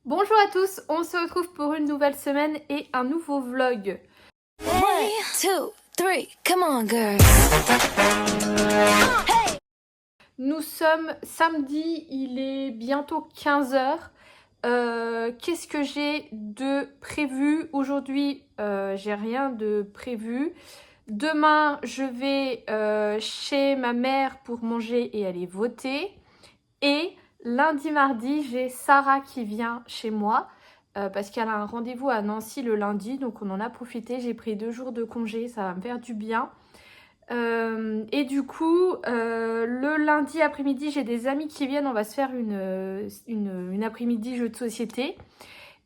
Bonjour à tous, on se retrouve pour une nouvelle semaine et un nouveau vlog. 1, 2, 3, come on girl. Nous sommes samedi, il est bientôt 15h. Qu'est-ce que j'ai de prévu aujourd'hui? J'ai rien de prévu. Demain, je vais chez ma mère pour manger et aller voter. Et lundi, mardi, j'ai Sarah qui vient chez moi parce qu'elle a un rendez-vous à Nancy le lundi. Donc on en a profité, j'ai pris 2 jours de congé, ça va me faire du bien. Et du coup, le lundi après-midi, j'ai des amis qui viennent, on va se faire une après-midi jeu de société.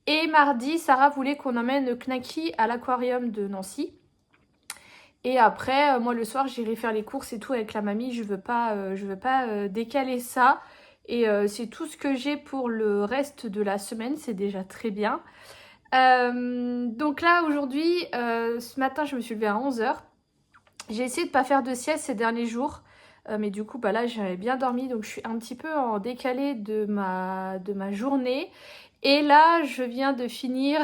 Et mardi, Sarah voulait qu'on emmène Knacky à l'aquarium de Nancy. Et après, moi le soir, j'irai faire les courses et tout avec la mamie. Je veux pas décaler ça. Et c'est tout ce que j'ai pour le reste de la semaine. C'est déjà très bien. Donc là, aujourd'hui, ce matin, je me suis levée à 11h. J'ai essayé de pas faire de sieste ces derniers jours. Mais du coup, là, j'avais bien dormi. Donc je suis un petit peu en décalé de ma journée. Et là, je viens de finir...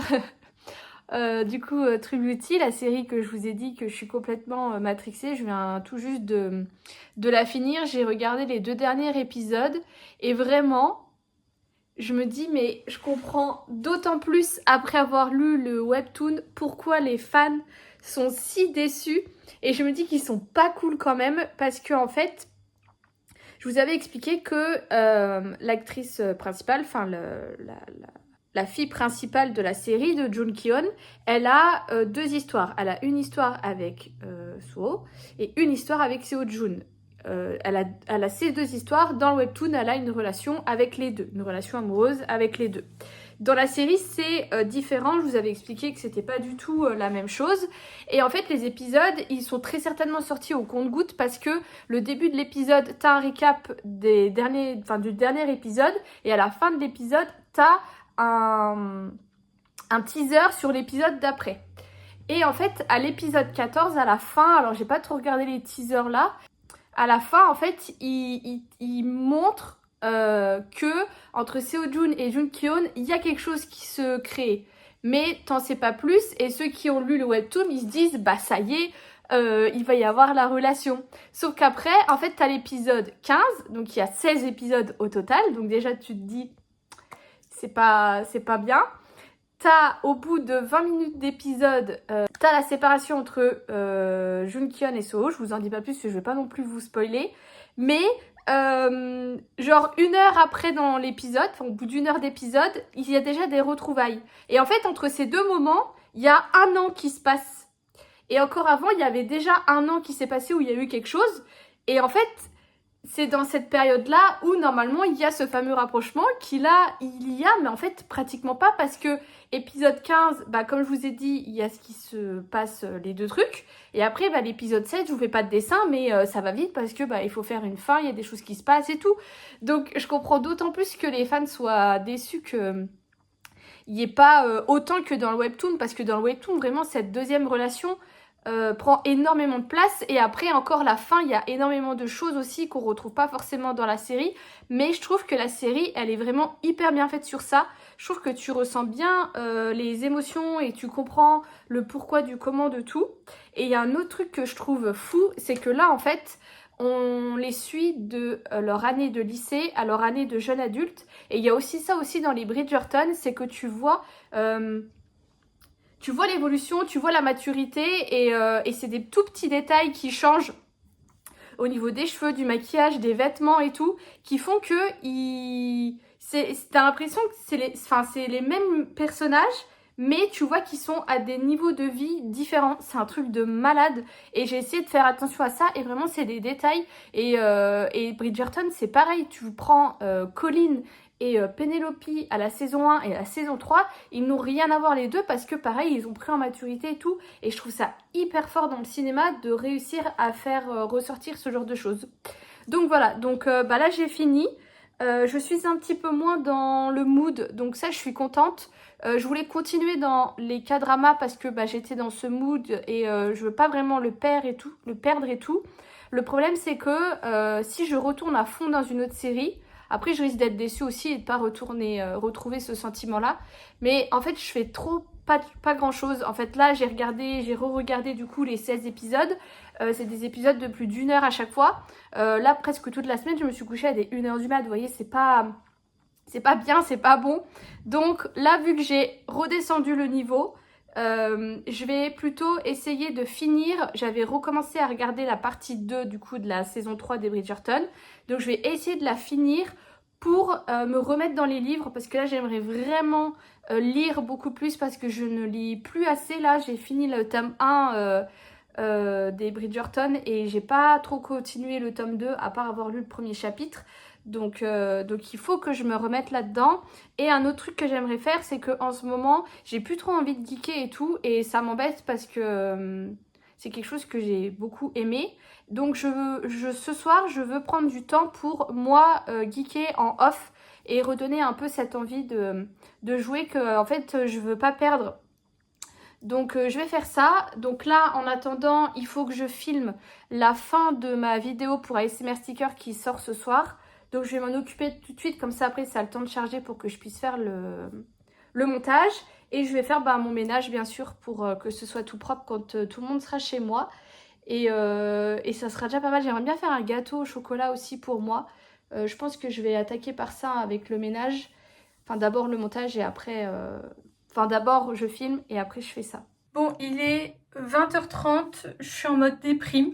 True Beauty, la série que je vous ai dit que je suis complètement matrixée, je viens tout juste de la finir. J'ai regardé les 2 derniers épisodes et vraiment, je me dis mais je comprends d'autant plus après avoir lu le webtoon pourquoi les fans sont si déçus et je me dis qu'ils sont pas cool quand même parce que en fait, je vous avais expliqué que l'actrice principale, enfin la fille principale de la série de Jun Ki-on, elle a 2 histoires. Elle a une histoire avec Suho et une histoire avec Seo Jun. Elle a ces 2 histoires. Dans le webtoon, elle a une relation avec les deux, une relation amoureuse avec les deux. Dans la série, c'est différent. Je vous avais expliqué que c'était pas du tout la même chose. Et en fait, les épisodes, ils sont très certainement sortis au compte-gouttes parce que le début de l'épisode, t'as un récap du dernier épisode et à la fin de l'épisode, t'as un teaser sur l'épisode d'après. Et en fait, à l'épisode 14, à la fin, alors j'ai pas trop regardé les teasers là, à la fin, en fait, il montre que entre Seo-jun et Jun Ki-on, il y a quelque chose qui se crée. Mais t'en sais pas plus, et ceux qui ont lu le webtoon, ils se disent, bah ça y est, il va y avoir la relation. Sauf qu'après, en fait, t'as l'épisode 15, donc il y a 16 épisodes au total, donc déjà tu te dis, c'est pas bien. T'as, au bout de 20 minutes d'épisode, t'as la séparation entre Jun Ki-on et Seo. Je vous en dis pas plus parce que je vais pas non plus vous spoiler. Mais, genre 1 heure après dans l'épisode, enfin au bout d'1 heure d'épisode, il y a déjà des retrouvailles. Et en fait, entre ces 2 moments, il y a 1 an qui se passe. Et encore avant, il y avait déjà 1 an qui s'est passé où il y a eu quelque chose. Et en fait, c'est dans cette période-là où normalement il y a ce fameux rapprochement qui là, il y a, mais en fait pratiquement pas parce que épisode 15, bah comme je vous ai dit, il y a ce qui se passe, les 2 trucs. Et après, bah l'épisode 7, je vous fais pas de dessin, mais ça va vite parce que bah il faut faire une fin, il y a des choses qui se passent et tout. Donc je comprends d'autant plus que les fans soient déçus que il n'y ait pas autant que dans le webtoon, parce que dans le webtoon, vraiment, cette deuxième relation prend énormément de place. Et après, encore la fin, il y a énormément de choses aussi qu'on retrouve pas forcément dans la série. Mais je trouve que la série, elle est vraiment hyper bien faite sur ça. Je trouve que tu ressens bien les émotions et tu comprends le pourquoi du comment de tout. Et il y a un autre truc que je trouve fou, c'est que là, en fait, on les suit de leur année de lycée à leur année de jeune adulte. Et il y a aussi ça aussi dans les Bridgerton, c'est que tu vois l'évolution, tu vois la maturité et c'est des tout petits détails qui changent au niveau des cheveux, du maquillage, des vêtements et tout, qui font que t'as l'impression que c'est les mêmes personnages, mais tu vois qu'ils sont à des niveaux de vie différents. C'est un truc de malade et j'ai essayé de faire attention à ça et vraiment c'est des détails. Et Bridgerton c'est pareil, tu prends Colin et Penelope à la saison 1 et à la saison 3, ils n'ont rien à voir les deux parce que pareil, ils ont pris en maturité et tout. Et je trouve ça hyper fort dans le cinéma de réussir à faire ressortir ce genre de choses. Donc voilà, donc là j'ai fini. Je suis un petit peu moins dans le mood, donc ça je suis contente. Je voulais continuer dans les K-dramas parce que j'étais dans ce mood et je veux pas vraiment le perdre et tout. Le problème c'est que si je retourne à fond dans une autre série, Après, je risque d'être déçue aussi et de pas retrouver ce sentiment-là. Mais en fait, je fais pas grand-chose. En fait, là, j'ai re-regardé du coup les 16 épisodes. C'est des épisodes de plus d'1 heure à chaque fois. Là, presque toute la semaine, je me suis couchée à des 1 heure du mat. Vous voyez, c'est pas bien, c'est pas bon. Donc là, vu que j'ai redescendu le niveau, je vais plutôt essayer de finir. J'avais recommencé à regarder la partie 2 du coup de la saison 3 des Bridgerton. Donc je vais essayer de la finir pour me remettre dans les livres parce que là j'aimerais vraiment lire beaucoup plus parce que je ne lis plus assez. Là j'ai fini le tome 1 des Bridgerton et j'ai pas trop continué le tome 2 à part avoir lu le premier chapitre. Donc il faut que je me remette là-dedans. Et un autre truc que j'aimerais faire, c'est qu'en ce moment, j'ai plus trop envie de geeker et tout. Et ça m'embête parce que c'est quelque chose que j'ai beaucoup aimé. Donc ce soir, je veux prendre du temps pour moi geeker en off et redonner un peu cette envie de jouer que en fait je veux pas perdre. Donc je vais faire ça. Donc là, en attendant, il faut que je filme la fin de ma vidéo pour ASMR Sticker qui sort ce soir. Donc je vais m'en occuper tout de suite, comme ça après ça a le temps de charger pour que je puisse faire le montage. Et je vais faire mon ménage bien sûr pour que ce soit tout propre quand tout le monde sera chez moi. Et ça sera déjà pas mal. J'aimerais bien faire un gâteau au chocolat aussi pour moi. Je pense que je vais attaquer par ça avec le ménage. Enfin d'abord le montage et après... Enfin d'abord je filme et après je fais ça. Bon, il est 20h30, je suis en mode déprime.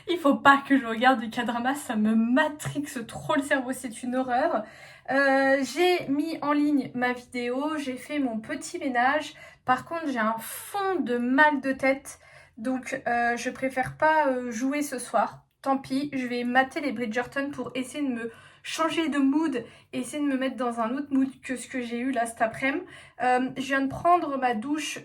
Il faut pas que je regarde du K-drama, ça me matrixe trop le cerveau, c'est une horreur. J'ai mis en ligne ma vidéo, j'ai fait mon petit ménage. Par contre, j'ai un fond de mal de tête, donc je préfère pas jouer ce soir. Tant pis, je vais mater les Bridgerton pour essayer de me changer de mood, essayer de me mettre dans un autre mood que ce que j'ai eu là cet après-midi. Je viens de prendre ma douche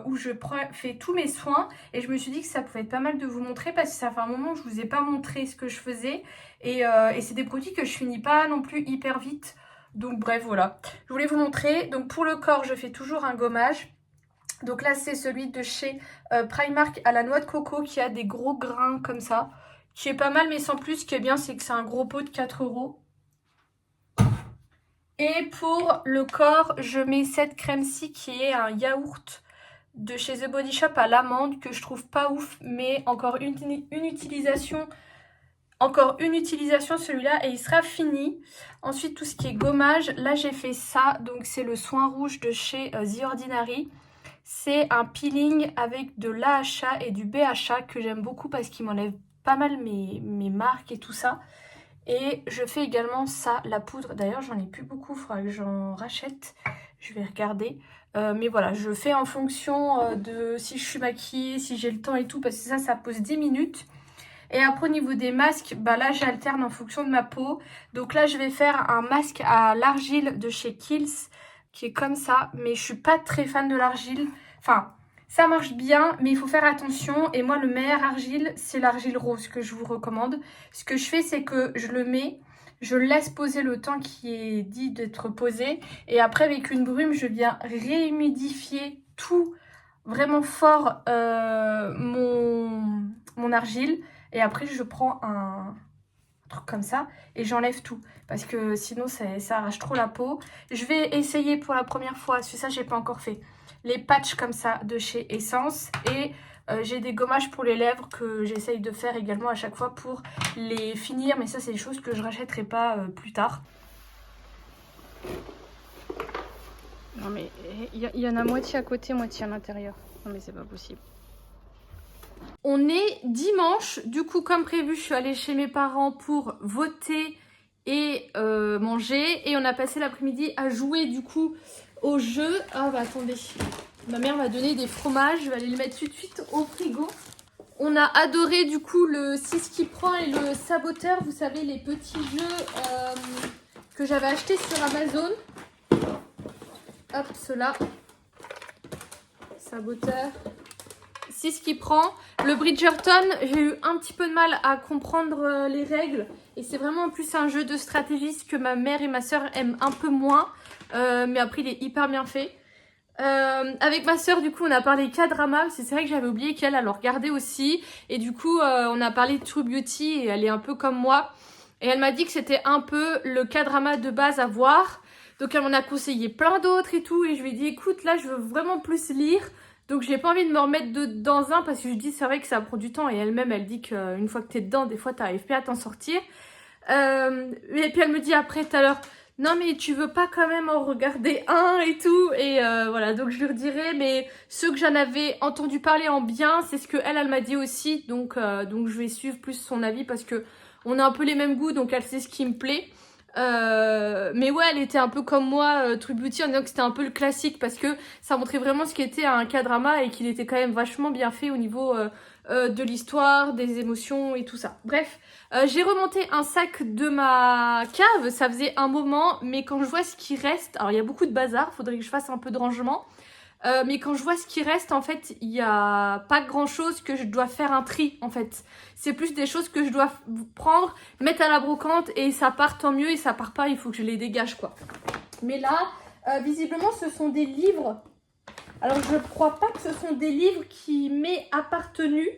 où je fais tous mes soins et je me suis dit que ça pouvait être pas mal de vous montrer parce que ça fait un moment que je vous ai pas montré ce que je faisais et c'est des produits que je finis pas non plus hyper vite. Donc bref, voilà. Je voulais vous montrer. Donc pour le corps, je fais toujours un gommage. Donc là, c'est celui de chez Primark à la noix de coco qui a des gros grains comme ça. Qui est pas mal, mais sans plus. Ce qui est bien, c'est que c'est un gros pot de 4 €. Et pour le corps, je mets cette crème-ci qui est un yaourt de chez The Body Shop à l'amande que je trouve pas ouf, mais encore une utilisation. Encore une utilisation celui-là et il sera fini. Ensuite, tout ce qui est gommage, là j'ai fait ça. Donc c'est le soin rouge de chez The Ordinary. C'est un peeling avec de l'AHA et du BHA que j'aime beaucoup parce qu'il m'enlève pas mal mes marques et tout ça. Et je fais également ça, la poudre. D'ailleurs, j'en ai plus beaucoup, il faudra que j'en rachète. Je vais regarder. Mais voilà, je fais en fonction de si je suis maquillée, si j'ai le temps et tout, parce que ça pose 10 minutes. Et après, au niveau des masques, là, j'alterne en fonction de ma peau. Donc là, je vais faire un masque à l'argile de chez Kiehl's, qui est comme ça. Mais je suis pas très fan de l'argile. Enfin... ça marche bien, mais il faut faire attention. Et moi, le meilleur argile, c'est l'argile rose que je vous recommande. Ce que je fais, c'est que je le mets, je le laisse poser le temps qui est dit d'être posé. Et après, avec une brume, je viens réhumidifier tout vraiment fort mon argile. Et après, je prends un truc comme ça et j'enlève tout. Parce que sinon, ça arrache trop la peau. Je vais essayer pour la première fois, parce que ça, j'ai pas encore fait. Les patchs comme ça de chez Essence et j'ai des gommages pour les lèvres que j'essaye de faire également à chaque fois pour les finir, mais ça c'est des choses que je rachèterai pas plus tard. Non mais il y en a moitié à côté, moitié à l'intérieur. Non mais c'est pas possible. On est dimanche, du coup comme prévu je suis allée chez mes parents pour voter et manger et on a passé l'après-midi à jouer du coup au jeu. Ah bah attendez, ma mère m'a donné des fromages, je vais aller les mettre tout de suite au frigo. On a adoré du coup le 6 qui prend et le saboteur, vous savez les petits jeux que j'avais achetés sur Amazon. Hop, ceux-là. Saboteur. 6 qui prend. Le Bridgerton, j'ai eu un petit peu de mal à comprendre les règles. Et c'est vraiment en plus un jeu de stratégie que ma mère et ma soeur aiment un peu moins. Mais après, il est hyper bien fait. Avec ma soeur, du coup, on a parlé K-drama. C'est vrai que j'avais oublié qu'elle le regardait aussi. Et du coup, on a parlé de True Beauty. Et elle est un peu comme moi. Et elle m'a dit que c'était un peu le K-drama de base à voir. Donc elle m'en a conseillé plein d'autres et tout. Et je lui ai dit, écoute, là, je veux vraiment plus lire. Donc j'ai pas envie de me remettre dans un parce que je dis, c'est vrai que ça prend du temps. Et elle-même, elle dit qu'une fois que t'es dedans, des fois, t'arrives pas à t'en sortir. Et puis elle me dit après tout à l'heure, non mais tu veux pas quand même en regarder un et tout. Et voilà, donc je lui redirai. Mais ceux que j'en avais entendu parler en bien, c'est ce que elle m'a dit aussi. Donc je vais suivre plus son avis parce que on a un peu les mêmes goûts, donc elle sait ce qui me plaît. Mais ouais, elle était un peu comme moi, True Beauty, en disant que c'était un peu le classique parce que ça montrait vraiment ce qu'était un K-drama et qu'il était quand même vachement bien fait au niveau de l'histoire, des émotions et tout ça. Bref, j'ai remonté un sac de ma cave, ça faisait un moment, mais quand je vois ce qui reste, alors il y a beaucoup de bazar, faudrait que je fasse un peu de rangement. Mais quand je vois ce qui reste, en fait, il n'y a pas grand chose que je dois faire un tri, en fait. C'est plus des choses que je dois prendre, mettre à la brocante, et ça part tant mieux, et ça part pas, il faut que je les dégage, quoi. Mais là, visiblement, ce sont des livres. Alors, je crois pas que ce sont des livres qui m'aient appartenu.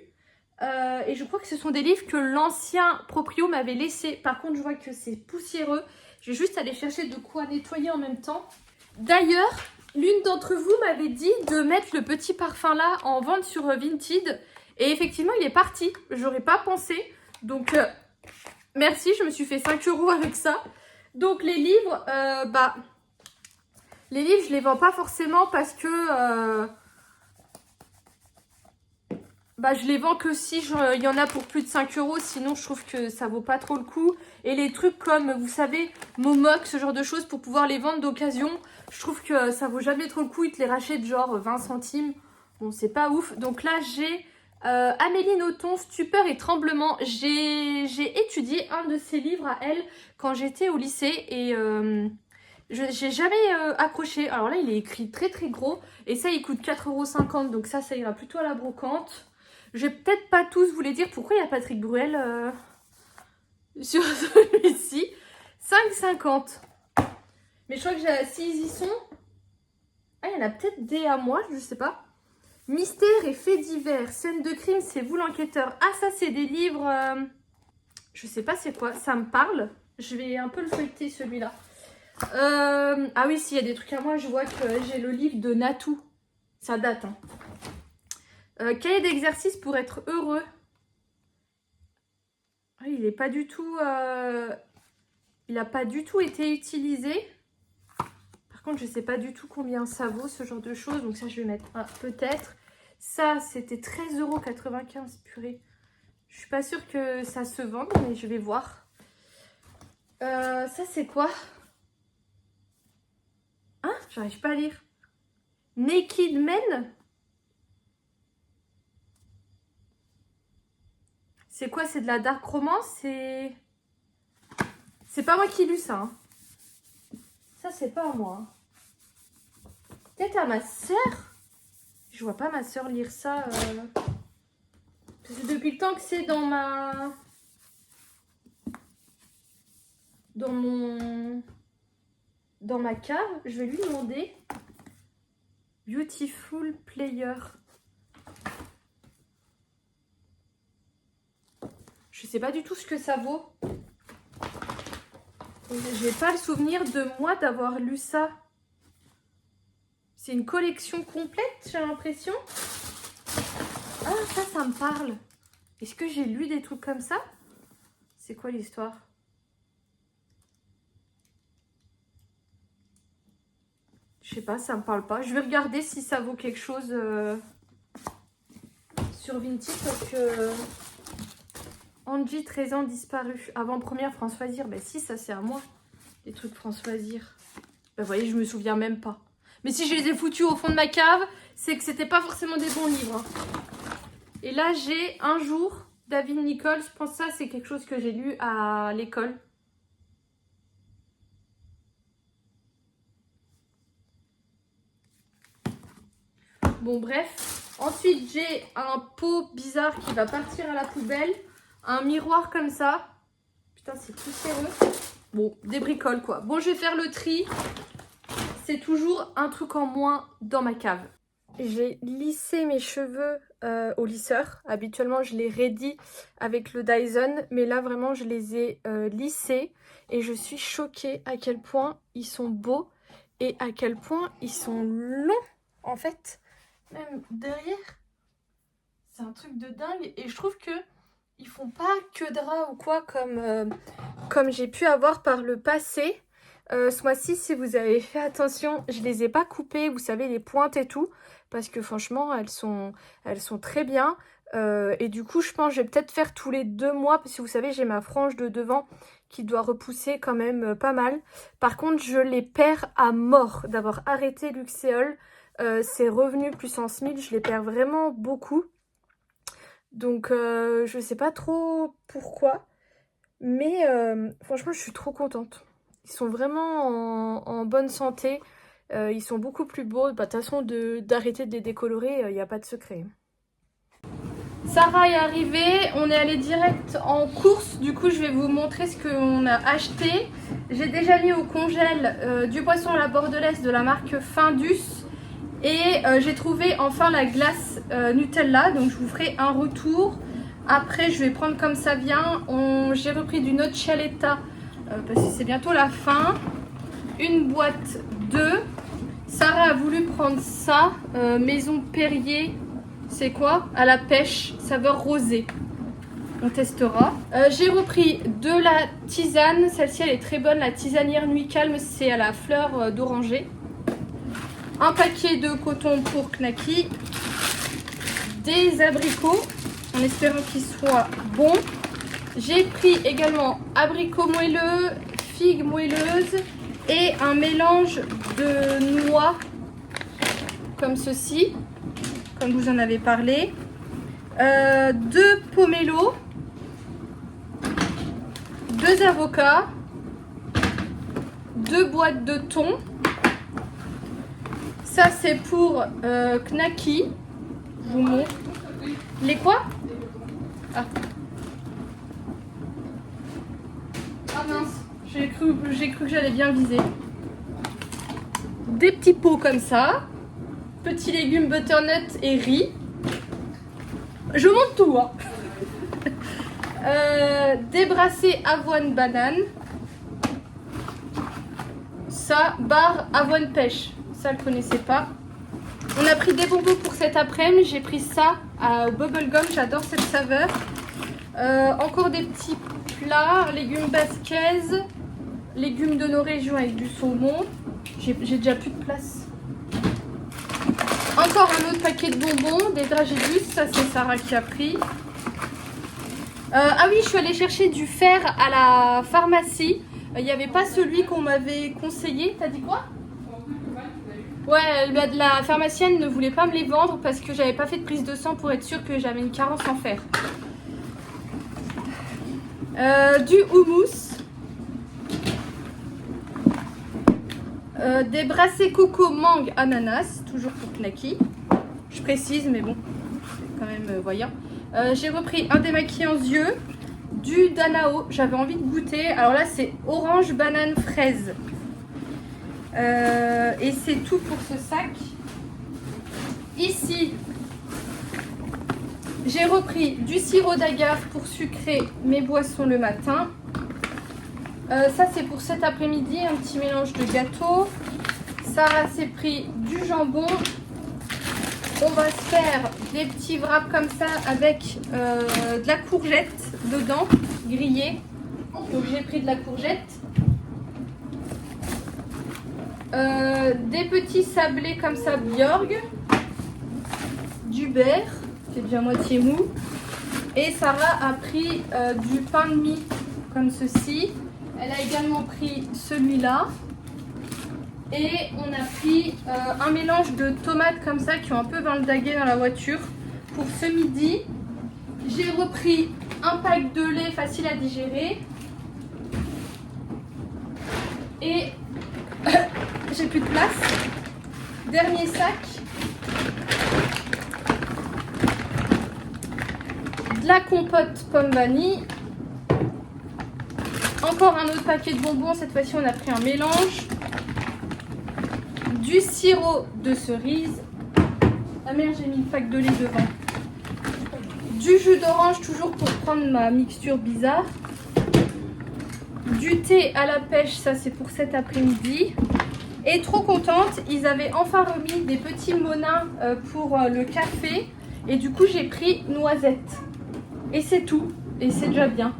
Et je crois que ce sont des livres que l'ancien proprio m'avait laissé. Par contre, je vois que c'est poussiéreux. Je vais juste aller chercher de quoi nettoyer en même temps. D'ailleurs, l'une d'entre vous m'avait dit de mettre le petit parfum là en vente sur Vinted. Et effectivement, il est parti. J'aurais pas pensé. Donc, merci, je me suis fait 5 € avec ça. Donc, les livres, les livres, je les vends pas forcément parce que... je les vends que si il y en a pour plus de 5 €. Sinon, je trouve que ça vaut pas trop le coup. Et les trucs comme, vous savez, Momoc, ce genre de choses, pour pouvoir les vendre d'occasion, je trouve que ça vaut jamais trop le coup. Ils te les rachètent genre 20 centimes. Bon, c'est pas ouf. Donc là, j'ai Amélie Nothomb, Stupeur et Tremblement. J'ai étudié un de ses livres à elle quand j'étais au lycée. Et j'ai jamais accroché. Alors là, il est écrit très très gros. Et ça, il coûte 4,50 €. Donc ça ira plutôt à la brocante. Je vais peut-être pas tous vous les dire. Pourquoi il y a Patrick Bruel sur celui-ci? 5,50 €. Mais je crois que s'ils y sont... Ah, il y en a peut-être des à moi, je sais pas. Mystère et faits divers. Scène de crime, c'est vous l'enquêteur. Ah, ça, c'est des livres... Je sais pas c'est quoi. Ça me parle. Je vais un peu le feuilleter, celui-là. Ah oui, s'il y a des trucs à moi, je vois que j'ai le livre de Natou. Ça date, hein. Cahier d'exercice pour être heureux. Ah, il est pas du tout... Il n'a pas du tout été utilisé. Par contre, je sais pas du tout combien ça vaut, ce genre de choses. Donc ça, je vais mettre un peut-être. Ça, c'était 13,95 €, purée. Je suis pas sûre que ça se vende, mais je vais voir. Ça, c'est quoi? Hein? J'arrive pas à lire. Naked Men? C'est quoi? C'est de la dark romance? C'est pas moi qui ai lu ça. Hein. Ça, c'est pas à moi. Hein. Peut-être à ma soeur. Je vois pas ma soeur lire ça. Parce que depuis le temps que c'est dans ma... Dans ma cave, je vais lui demander. Beautiful Player. Je sais pas du tout ce que ça vaut. J'ai pas le souvenir de moi d'avoir lu ça. C'est une collection complète, j'ai l'impression. Ah, ça me parle. Est-ce que j'ai lu des trucs comme ça? C'est quoi l'histoire? Je sais pas, ça me parle pas. Je vais regarder si ça vaut quelque chose sur Vinted parce que... Angie, 13 ans, disparu. Avant-première, Françoisir. Ben si, ça c'est à moi. Les trucs Françoisir. Ben vous voyez, je me souviens même pas. Mais si je les ai foutus au fond de ma cave, c'est que c'était pas forcément des bons livres. Et là, j'ai Un jour, David Nichols. Je pense que ça, c'est quelque chose que j'ai lu à l'école. Bon, bref. Ensuite, j'ai un pot bizarre qui va partir à la poubelle. Un miroir comme ça. Putain, c'est poussiéreux. Bon, des bricoles, quoi. Bon, je vais faire le tri. C'est toujours un truc en moins dans ma cave. j'ai lissé mes cheveux au lisseur. Habituellement, je les raidis avec le Dyson, mais là, vraiment, je les ai lissés. Et je suis choquée à quel point ils sont beaux et à quel point ils sont longs, en fait. Même derrière, c'est un truc de dingue. Et je trouve que ils font pas que drap ou quoi comme j'ai pu avoir par le passé. Ce mois-ci, si vous avez fait attention, je les ai pas coupés, vous savez, les pointes et tout, parce que franchement, elles sont très bien. Et du coup, je pense que je vais peut-être faire tous les 2 mois, parce que vous savez, j'ai ma frange de devant qui doit repousser quand même pas mal. Par contre, je les perds à mort d'avoir arrêté Luxéol. C'est revenu puissance 1000, je les perds vraiment beaucoup. Donc, je sais pas trop pourquoi, mais franchement, je suis trop contente. Ils sont vraiment en bonne santé. Ils sont beaucoup plus beaux. Bah, de toute façon, d'arrêter de les décolorer, il n'y a pas de secret. Sarah est arrivée. On est allé direct en course. Du coup, je vais vous montrer ce qu'on a acheté. J'ai déjà mis au congèle du poisson à la bordelaise de la marque Findus. Et j'ai trouvé enfin la glace Nutella. Donc, je vous ferai un retour. Après, je vais prendre comme ça vient. J'ai repris du Noccioletta. Parce que c'est bientôt la fin. Une boîte 2. Sarah a voulu prendre ça. Maison Perrier. C'est quoi? À la pêche. Saveur rosée. On testera. J'ai repris de la tisane. Celle-ci, elle est très bonne. La tisanière Nuit Calme. C'est à la fleur d'oranger. Un paquet de coton pour Knacky. Des abricots. En espérant qu'ils soient bons. J'ai pris également abricots moelleux, figues moelleuses et un mélange de noix comme ceci, comme vous en avez parlé. 2 pomelos, 2 avocats, 2 boîtes de thon. Ça c'est pour Knacky. Je vous montre. Les quoi? Ah. Ah mince, j'ai cru que j'allais bien viser. Des petits pots comme ça. Petits légumes butternut et riz. Je monte tout, hein. Des brassées avoine banane. Ça, barre avoine pêche. Ça, je ne connaissais pas. On a pris des bonbons pour cet après-midi. J'ai pris ça au bubblegum. J'adore cette saveur. Encore des petits plats, légumes basquez, légumes de nos régions avec du saumon. J'ai déjà plus de place. Encore un autre paquet de bonbons, des dragibus, ça c'est Sarah qui a pris. Ah oui, je suis allée chercher du fer à la pharmacie. Il n'y avait pas celui qu'on m'avait conseillé. T'as dit quoi? Ouais, la pharmacienne ne voulait pas me les vendre parce que j'avais pas fait de prise de sang pour être sûre que j'avais une carence en fer. Du houmous, des brassées coco mangue ananas, toujours pour Knacky. Je précise, mais bon, c'est quand même voyant. J'ai repris un démaquillant yeux, du Danao, j'avais envie de goûter. Alors là, c'est orange, banane, fraise. Et c'est tout pour ce sac. Ici, j'ai repris du sirop d'agave pour sucrer mes boissons le matin. Ça, c'est pour cet après-midi, un petit mélange de gâteau. Sarah s'est pris du jambon. On va se faire des petits wraps comme ça avec de la courgette dedans, grillée. Donc j'ai pris de la courgette. Des petits sablés comme ça, Bjorg. Du beurre, qui est déjà moitié mou. Et Sarah a pris du pain de mie comme ceci. Elle a également pris celui-là. Et on a pris un mélange de tomates comme ça qui ont un peu vingt-dagué dans la voiture. Pour ce midi, j'ai repris un pack de lait facile à digérer. Et j'ai plus de place. Dernier sac. De la compote pomme vanille. Encore un autre paquet de bonbons. Cette fois-ci, on a pris un mélange. Du sirop de cerise Ah merde, j'ai mis une fac de lait devant. Du jus d'orange toujours pour prendre ma mixture bizarre. Du thé à la pêche, ça c'est pour cet après-midi. Et trop contente, ils avaient enfin remis des petits monins pour le café. Et du coup j'ai pris noisette. Et c'est tout. Et c'est déjà bien.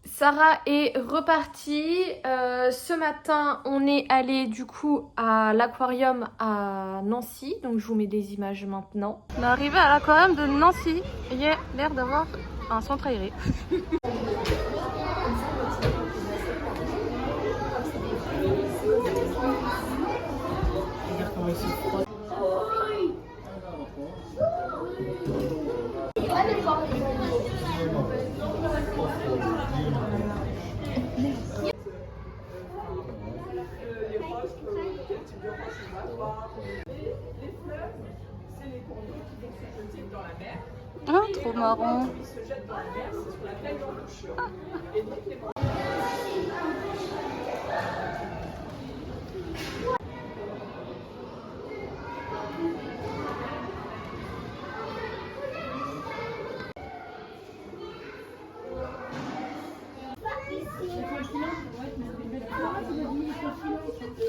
Sarah est repartie. Ce matin, on est allé du coup à l'aquarium à Nancy. Donc je vous mets des images maintenant. On est arrivé à l'aquarium de Nancy. Il y a l'air d'avoir un centre aéré. Ah, trop marrant.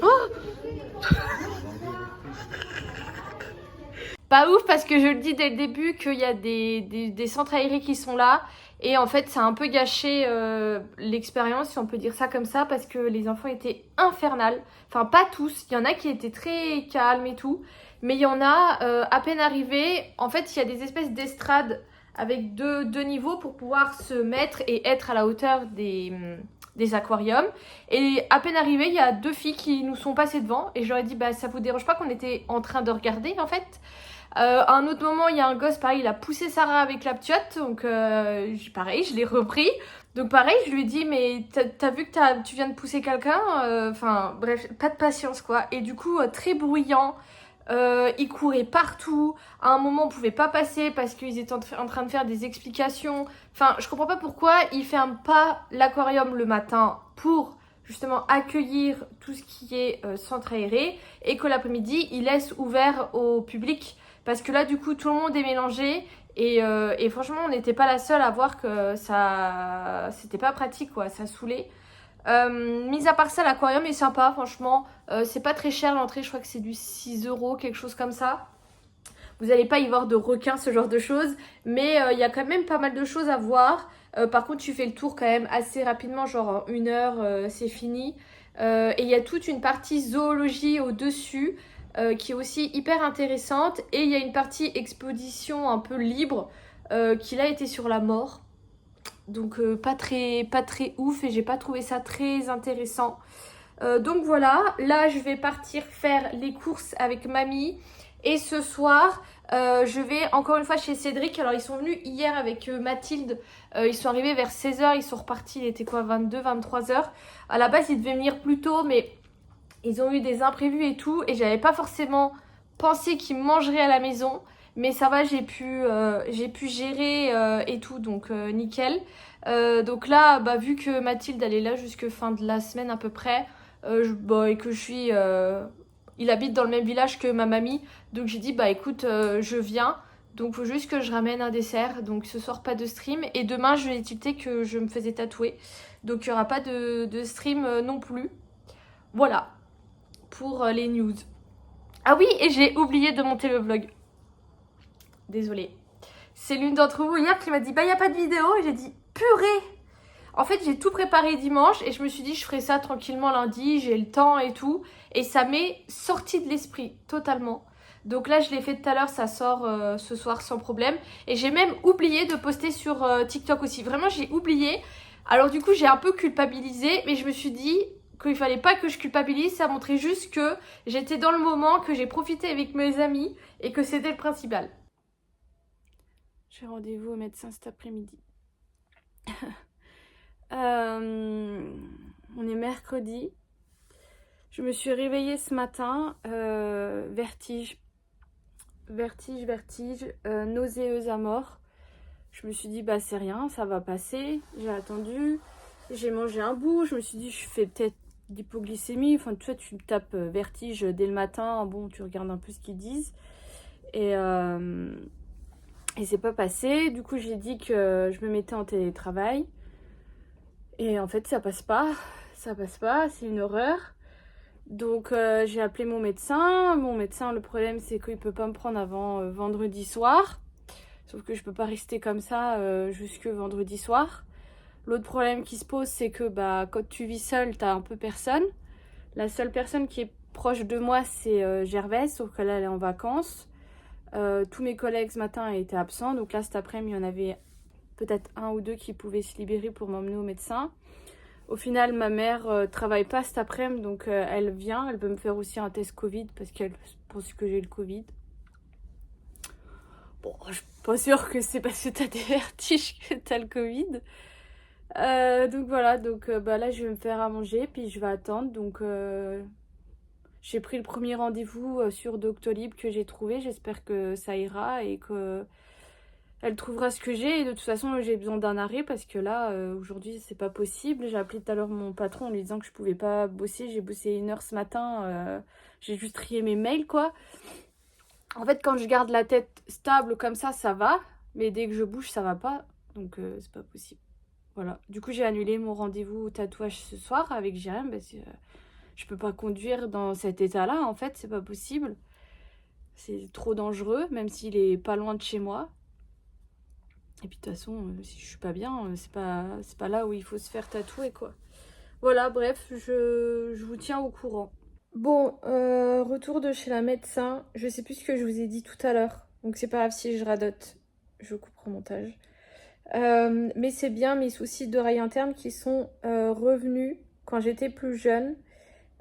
Oh pas ouf parce que je le dis dès le début qu'il y a des centres aérés qui sont là et en fait ça a un peu gâché l'expérience si on peut dire ça comme ça parce que les enfants étaient infernales. Enfin pas tous, il y en a qui étaient très calmes et tout, mais il y en a à peine arrivés. En fait il y a des espèces d'estrades avec deux niveaux pour pouvoir se mettre et être à la hauteur des aquariums. Et à peine arrivés, il y a deux filles qui nous sont passées devant et je leur ai dit bah ça vous dérange pas qu'on était en train de regarder en fait. À un autre moment, il y a un gosse, pareil, il a poussé Sarah avec la ptiote, donc pareil, je l'ai repris. Donc pareil, je lui ai dit, mais t'as vu que tu viens de pousser quelqu'un. Enfin, bref, pas de patience, quoi. Et du coup, très bruyant, il courait partout. À un moment, on pouvait pas passer parce qu'ils étaient en train de faire des explications. Enfin, je comprends pas pourquoi il ferme pas l'aquarium le matin pour justement accueillir tout ce qui est centre aéré et que l'après-midi, il laisse ouvert au public. Parce que là, du coup, tout le monde est mélangé et franchement, on n'était pas la seule à voir que ça, c'était pas pratique, quoi. Ça saoulait. Mis à part ça, l'aquarium est sympa, franchement. C'est pas très cher l'entrée, je crois que c'est du 6 €, quelque chose comme ça. Vous n'allez pas y voir de requins, ce genre de choses. Mais il y a quand même pas mal de choses à voir. Par contre, tu fais le tour quand même assez rapidement, genre en 1 heure, c'est fini. Et il y a toute une partie zoologie au-dessus. Qui est aussi hyper intéressante et il y a une partie exposition un peu libre qui là était sur la mort donc pas très ouf et j'ai pas trouvé ça très intéressant donc voilà, là je vais partir faire les courses avec mamie et ce soir je vais encore une fois chez Cédric. Alors ils sont venus hier avec Mathilde, ils sont arrivés vers 16 h, ils sont repartis, il était quoi, 23 h. À la base ils devaient venir plus tôt mais ils ont eu des imprévus et tout et j'avais pas forcément pensé qu'ils mangeraient à la maison. Mais ça va, j'ai pu gérer et tout, donc nickel. Donc là, bah, vu que Mathilde elle est là jusque fin de la semaine à peu près, et que je suis... il habite dans le même village que ma mamie, donc j'ai dit bah écoute, je viens. Donc faut juste que je ramène un dessert, donc ce soir pas de stream. Et demain je vais tilter que je me faisais tatouer, donc il n'y aura pas de stream non plus. Voilà. Pour les news. Ah oui, et j'ai oublié de monter le vlog. Désolée. C'est l'une d'entre vous hier qui m'a dit bah il n'y a pas de vidéo et j'ai dit purée. En fait j'ai tout préparé dimanche et je me suis dit je ferai ça tranquillement lundi, j'ai le temps et tout. Et ça m'est sorti de l'esprit totalement. Donc là je l'ai fait tout à l'heure, ça sort ce soir sans problème. Et j'ai même oublié de poster sur TikTok aussi. Vraiment j'ai oublié. Alors du coup j'ai un peu culpabilisé mais je me suis dit qu'il fallait pas que je culpabilise, ça montrait juste que j'étais dans le moment, que j'ai profité avec mes amis et que c'était le principal. J'ai rendez-vous au médecin cet après-midi. On est mercredi. Je me suis réveillée ce matin, vertige, nauséeuse à mort. Je me suis dit bah c'est rien, ça va passer. J'ai attendu, j'ai mangé un bout, je me suis dit je fais peut-être d'hypoglycémie, enfin tu vois tu tapes vertige dès le matin, bon tu regardes un peu ce qu'ils disent Et c'est pas passé. Du coup, j'ai dit que je me mettais en télétravail. Et en fait, ça passe pas. Ça passe pas, c'est une horreur. Donc, j'ai appelé mon médecin. Mon médecin, le problème, c'est qu'il peut pas me prendre avant vendredi soir. Sauf que je peux pas rester comme ça jusque vendredi soir. L'autre problème qui se pose, c'est que quand tu vis seule, t'as un peu personne. La seule personne qui est proche de moi, c'est Gervais, sauf que là, elle est en vacances. Tous mes collègues ce matin étaient absents, donc là, cet après-midi, il y en avait peut-être un ou deux qui pouvaient se libérer pour m'emmener au médecin. Au final, ma mère travaille pas cet après-midi, donc elle vient. Elle veut me faire aussi un test Covid parce qu'elle pense que j'ai le Covid. Bon, je suis pas sûre que c'est parce que t'as des vertiges que t'as le Covid. Donc voilà, là je vais me faire à manger, puis je vais attendre. Donc j'ai pris le premier rendez-vous sur Doctolib que j'ai trouvé. J'espère que ça ira et que elle trouvera ce que j'ai. Et de toute façon, j'ai besoin d'un arrêt parce que là, aujourd'hui, c'est pas possible. J'ai appelé tout à l'heure mon patron en lui disant que je pouvais pas bosser. J'ai bossé 1 heure ce matin. J'ai juste trié mes mails, quoi. En fait, quand je garde la tête stable comme ça va. Mais dès que je bouge, ça va pas. Donc, c'est pas possible. Voilà. Du coup, j'ai annulé mon rendez-vous tatouage ce soir avec Jérém parce que je peux pas conduire dans cet état-là. En fait, c'est pas possible. C'est trop dangereux, même s'il est pas loin de chez moi. Et puis de toute façon, si je suis pas bien, c'est pas là où il faut se faire tatouer, quoi. Voilà, bref, je vous tiens au courant. Bon, retour de chez la médecin. Je sais plus ce que je vous ai dit tout à l'heure. Donc c'est pas grave si je radote. Je coupe au montage. Mais c'est bien mes soucis d'oreille interne qui sont revenus quand j'étais plus jeune.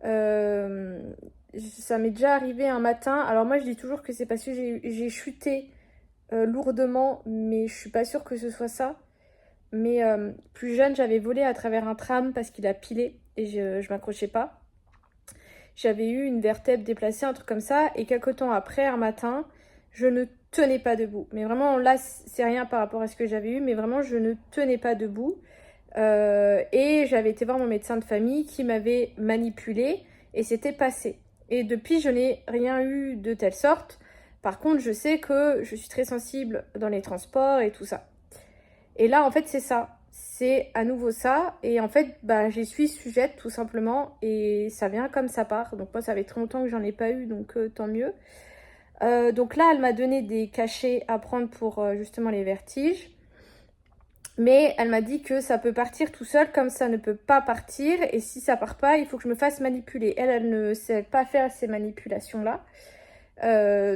Ça m'est déjà arrivé un matin. Alors moi je dis toujours que c'est parce que j'ai chuté lourdement, mais je suis pas sûre que ce soit ça. Mais plus jeune, j'avais volé à travers un tram parce qu'il a pilé et je m'accrochais pas. J'avais eu une vertèbre déplacée, un truc comme ça, et quelques temps après, un matin, je ne tenais pas debout. Mais vraiment, là, c'est rien par rapport à ce que j'avais eu, mais vraiment, je ne tenais pas debout. Et j'avais été voir mon médecin de famille qui m'avait manipulée et c'était passé. Et depuis, je n'ai rien eu de telle sorte. Par contre, je sais que je suis très sensible dans les transports et tout ça. Et là, en fait, c'est ça. C'est à nouveau ça. Et en fait, j'y suis sujette tout simplement. Et ça vient comme ça part. Donc moi, ça fait très longtemps que j'en ai pas eu, donc tant mieux. Donc là, elle m'a donné des cachets à prendre pour justement les vertiges. Mais elle m'a dit que ça peut partir tout seul comme ça ne peut pas partir. Et si ça part pas, il faut que je me fasse manipuler. Elle ne sait pas faire ces manipulations-là.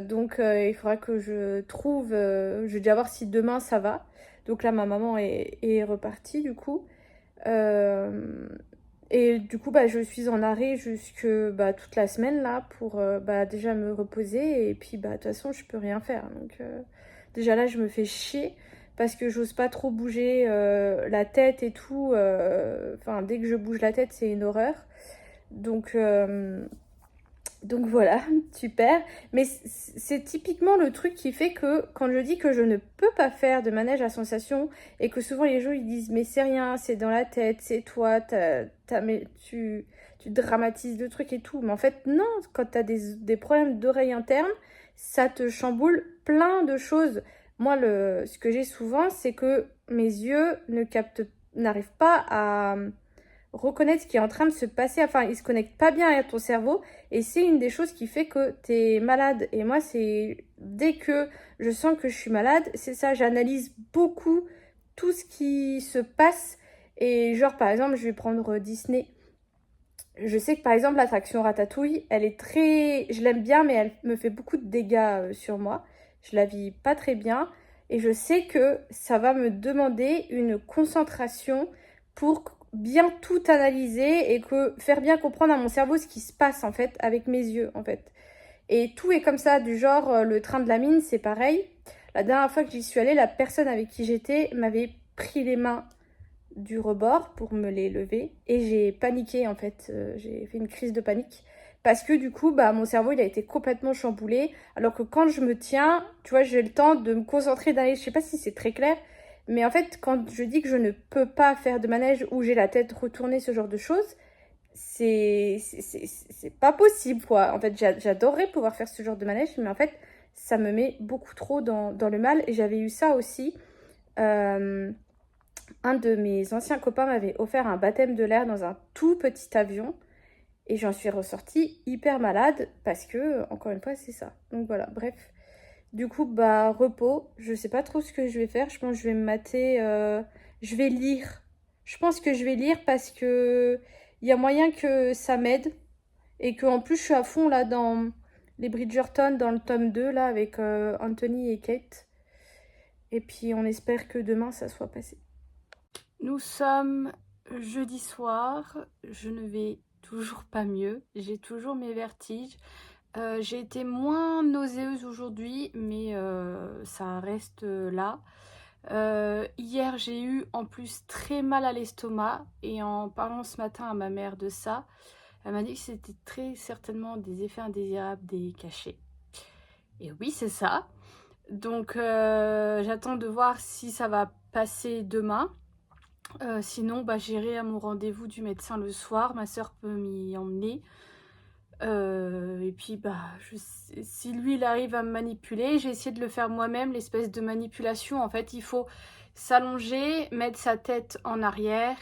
Donc il faudra que je trouve... je vais déjà voir si demain ça va. Donc là, ma maman est repartie du coup. Et du coup, je suis en arrêt jusque toute la semaine là pour déjà me reposer. Et puis, de toute façon, je peux rien faire. Donc déjà là, je me fais chier parce que j'ose pas trop bouger la tête et tout. Enfin, dès que je bouge la tête, c'est une horreur. Donc voilà, super. Mais c'est typiquement le truc qui fait que quand je dis que je ne peux pas faire de manège à sensation et que souvent les gens ils disent mais c'est rien, c'est dans la tête, c'est toi, mais tu dramatises le truc et tout. Mais en fait non, quand t'as des problèmes d'oreille interne, ça te chamboule plein de choses. Moi, ce que j'ai souvent, c'est que mes yeux n'arrivent pas à reconnaître ce qui est en train de se passer, enfin ils se connectent pas bien à ton cerveau et c'est une des choses qui fait que t'es malade. Et moi c'est dès que je sens que je suis malade, c'est ça, j'analyse beaucoup tout ce qui se passe. Et genre par exemple je vais prendre Disney, je sais que par exemple l'attraction Ratatouille, elle est très, je l'aime bien mais elle me fait beaucoup de dégâts sur moi, je la vis pas très bien et je sais que ça va me demander une concentration pour bien tout analyser et faire bien comprendre à mon cerveau ce qui se passe en fait avec mes yeux en fait. Et tout est comme ça, du genre le train de la mine, c'est pareil. La dernière fois que j'y suis allée, la personne avec qui j'étais m'avait pris les mains du rebord pour me les lever et j'ai paniqué en fait. J'ai fait une crise de panique parce que du coup mon cerveau il a été complètement chamboulé alors que quand je me tiens, tu vois, j'ai le temps de me concentrer d'aller, je sais pas si c'est très clair. Mais en fait, quand je dis que je ne peux pas faire de manège où j'ai la tête retournée, ce genre de choses, c'est pas possible, quoi. En fait, j'adorerais pouvoir faire ce genre de manège, mais en fait, ça me met beaucoup trop dans le mal. Et j'avais eu ça aussi. Un de mes anciens copains m'avait offert un baptême de l'air dans un tout petit avion. Et j'en suis ressortie hyper malade parce que, encore une fois, c'est ça. Donc voilà, bref. Du coup, bah, repos. Je sais pas trop ce que je vais faire. Je pense que je vais me mater. Je vais lire. Je pense que je vais lire parce que il y a moyen que ça m'aide. Et qu'en plus, je suis à fond là dans les Bridgerton, dans le tome 2, là, avec Anthony et Kate. Et puis, on espère que demain, ça soit passé. Nous sommes jeudi soir. Je ne vais toujours pas mieux. J'ai toujours mes vertiges. J'ai été moins nauséeuse aujourd'hui, mais ça reste là. Hier, j'ai eu en plus très mal à l'estomac et en parlant ce matin à ma mère de ça, elle m'a dit que c'était très certainement des effets indésirables des cachets. Et oui, c'est ça. Donc, j'attends de voir si ça va passer demain. Sinon, bah, j'irai à mon rendez-vous du médecin le soir. Ma soeur peut m'y emmener. Et puis, bah, si lui, il arrive à me manipuler, j'ai essayé de le faire moi-même, l'espèce de manipulation. En fait, il faut s'allonger, mettre sa tête en arrière,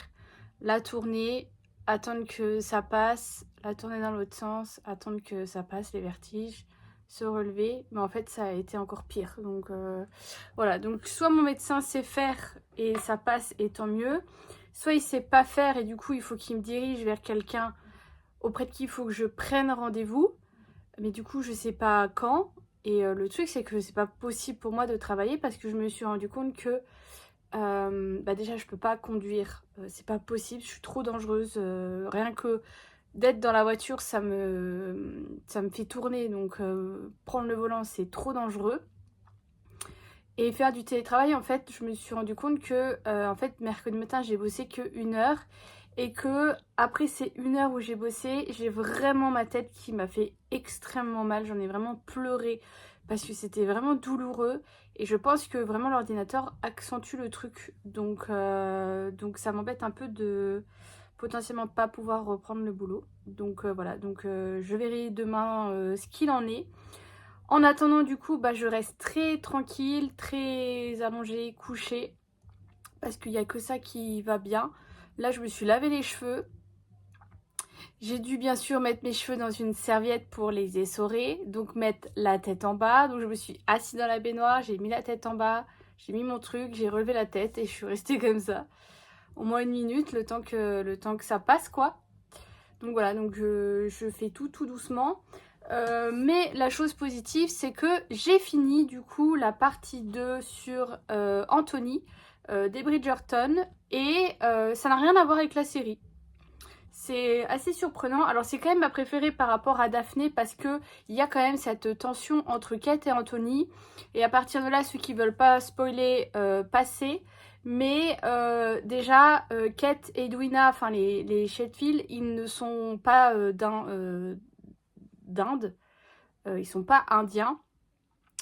la tourner, attendre que ça passe, la tourner dans l'autre sens, attendre que ça passe, les vertiges, se relever. Mais en fait, ça a été encore pire. Donc, voilà. Donc, soit mon médecin sait faire et ça passe et tant mieux, soit il sait pas faire et du coup, il faut qu'il me dirige vers quelqu'un auprès de qui il faut que je prenne rendez-vous, mais du coup je sais pas quand. Et le truc c'est que c'est pas possible pour moi de travailler parce que je me suis rendu compte que bah déjà je peux pas conduire, c'est pas possible, je suis trop dangereuse, rien que d'être dans la voiture ça me fait tourner, donc prendre le volant c'est trop dangereux. Et faire du télétravail, en fait, je me suis rendu compte que en fait, mercredi matin, j'ai bossé que 1 heure. Et que après ces 1 heure où j'ai bossé, j'ai vraiment ma tête qui m'a fait extrêmement mal. J'en ai vraiment pleuré parce que c'était vraiment douloureux. Et je pense que vraiment l'ordinateur accentue le truc. Donc ça m'embête un peu de potentiellement pas pouvoir reprendre le boulot. Donc voilà, donc je verrai demain ce qu'il en est. En attendant, du coup, bah, je reste très tranquille, très allongée, couchée, parce qu'il n'y a que ça qui va bien. Là, je me suis lavé les cheveux. J'ai dû bien sûr mettre mes cheveux dans une serviette pour les essorer, donc mettre la tête en bas. Donc je me suis assise dans la baignoire, j'ai mis la tête en bas, j'ai mis mon truc, j'ai relevé la tête et je suis restée comme ça. Au moins 1 minute, le temps que ça passe, quoi. Donc voilà, donc je fais tout doucement. Mais la chose positive, c'est que j'ai fini du coup la partie 2 sur Anthony des Bridgerton et ça n'a rien à voir avec la série. C'est assez surprenant. Alors c'est quand même ma préférée par rapport à Daphné parce que il y a quand même cette tension entre Kate et Anthony. Et à partir de là, ceux qui veulent pas spoiler, passez. Mais déjà, Kate et Edwina, enfin les Sheffield, ils ne sont pas d'Inde. Ils sont pas indiens.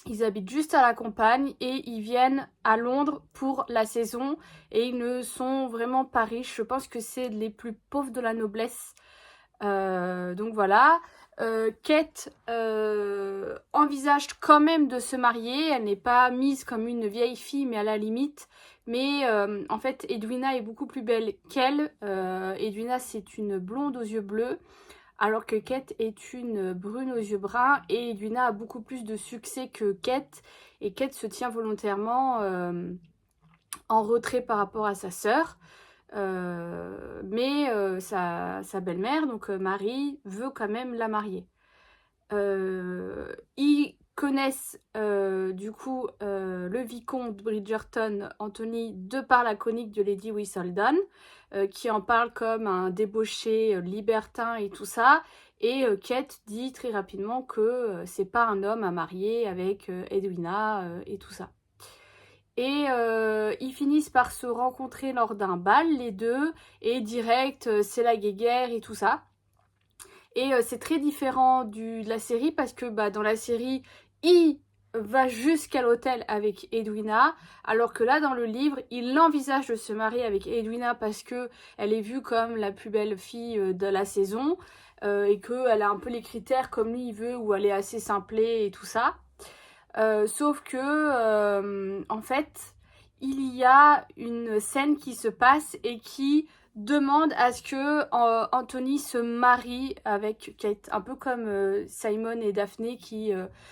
Ils habitent juste à la campagne et ils viennent à Londres pour la saison et ils ne sont vraiment pas riches. Je pense que c'est les plus pauvres de la noblesse. Donc voilà. Kate envisage quand même de se marier. Elle n'est pas mise comme une vieille fille, mais à la limite. Mais en fait, Edwina est beaucoup plus belle qu'elle. Edwina, c'est une blonde aux yeux bleus. Alors que Kate est une brune aux yeux bruns et Edwina a beaucoup plus de succès que Kate. Et Kate se tient volontairement en retrait par rapport à sa sœur. Mais sa belle-mère, donc Marie, veut quand même la marier. Ils connaissent du coup le vicomte Bridgerton, Anthony, de par la chronique de Lady Whistledown, qui en parle comme un débauché libertin et tout ça. Et Kate dit très rapidement que c'est pas un homme à marier avec Edwina et tout ça. Et ils finissent par se rencontrer lors d'un bal, les deux, et direct, c'est la guéguerre et tout ça. Et c'est très différent de la série parce que bah, dans la série, il va jusqu'à l'hôtel avec Edwina, alors que là, dans le livre, il envisage de se marier avec Edwina parce que elle est vue comme la plus belle fille de la saison et qu'elle a un peu les critères comme lui il veut, où elle est assez simplée et tout ça. Sauf que, en fait, il y a une scène qui se passe et qui demande à ce que Anthony se marie avec Kate. Un peu comme Simon et Daphné qui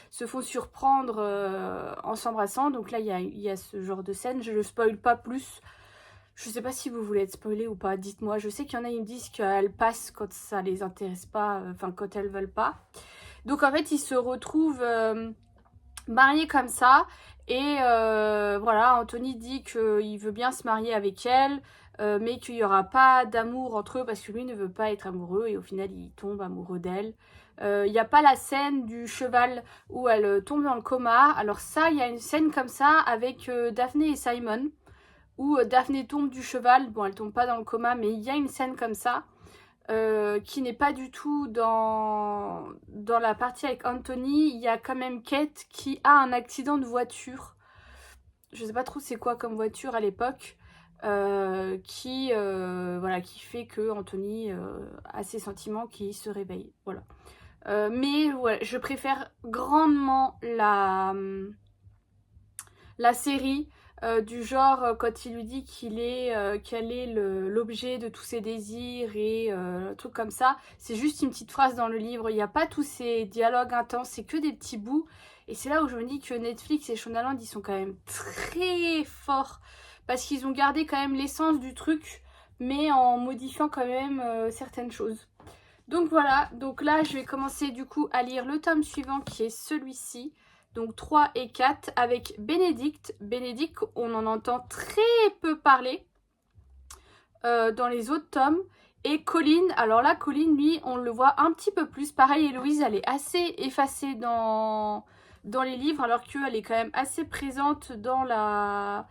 se font surprendre en s'embrassant. Donc là, il y a ce genre de scène. Je ne spoil pas plus. Je sais pas si vous voulez être spoilé ou pas, dites-moi. Je sais qu'il y en a qui me disent qu'elles passent quand ça les intéresse pas, enfin quand elles veulent pas. Donc en fait, ils se retrouvent mariés comme ça. Et voilà, Anthony dit qu'il veut bien se marier avec elle, mais qu'il n'y aura pas d'amour entre eux parce que lui ne veut pas être amoureux et au final il tombe amoureux d'elle. Il n'y a pas la scène du cheval où elle tombe dans le coma. Alors ça, il y a une scène comme ça avec Daphné et Simon où Daphné tombe du cheval. Bon, elle tombe pas dans le coma, mais il y a une scène comme ça. Qui n'est pas du tout dans la partie avec Anthony. Il y a quand même Kate qui a un accident de voiture. Je sais pas trop c'est quoi comme voiture à l'époque. Voilà, qui fait que Anthony a ses sentiments qui se réveillent. Voilà. Mais ouais, je préfère grandement la série. Du genre quand il lui dit quel est l'objet de tous ses désirs et un truc comme ça. C'est juste une petite phrase dans le livre, il n'y a pas tous ces dialogues intenses, c'est que des petits bouts. Et c'est là où je me dis que Netflix et Shondaland ils sont quand même très forts parce qu'ils ont gardé quand même l'essence du truc mais en modifiant quand même certaines choses. Donc voilà, donc là je vais commencer du coup à lire le tome suivant qui est celui-ci. Donc 3 et 4 avec Bénédicte. Bénédicte, on en entend très peu parler dans les autres tomes. Et Colline, alors là Colline, lui, on le voit un petit peu plus. Pareil, Héloïse, elle est assez effacée dans les livres, alors qu'elle est quand même assez présente dans la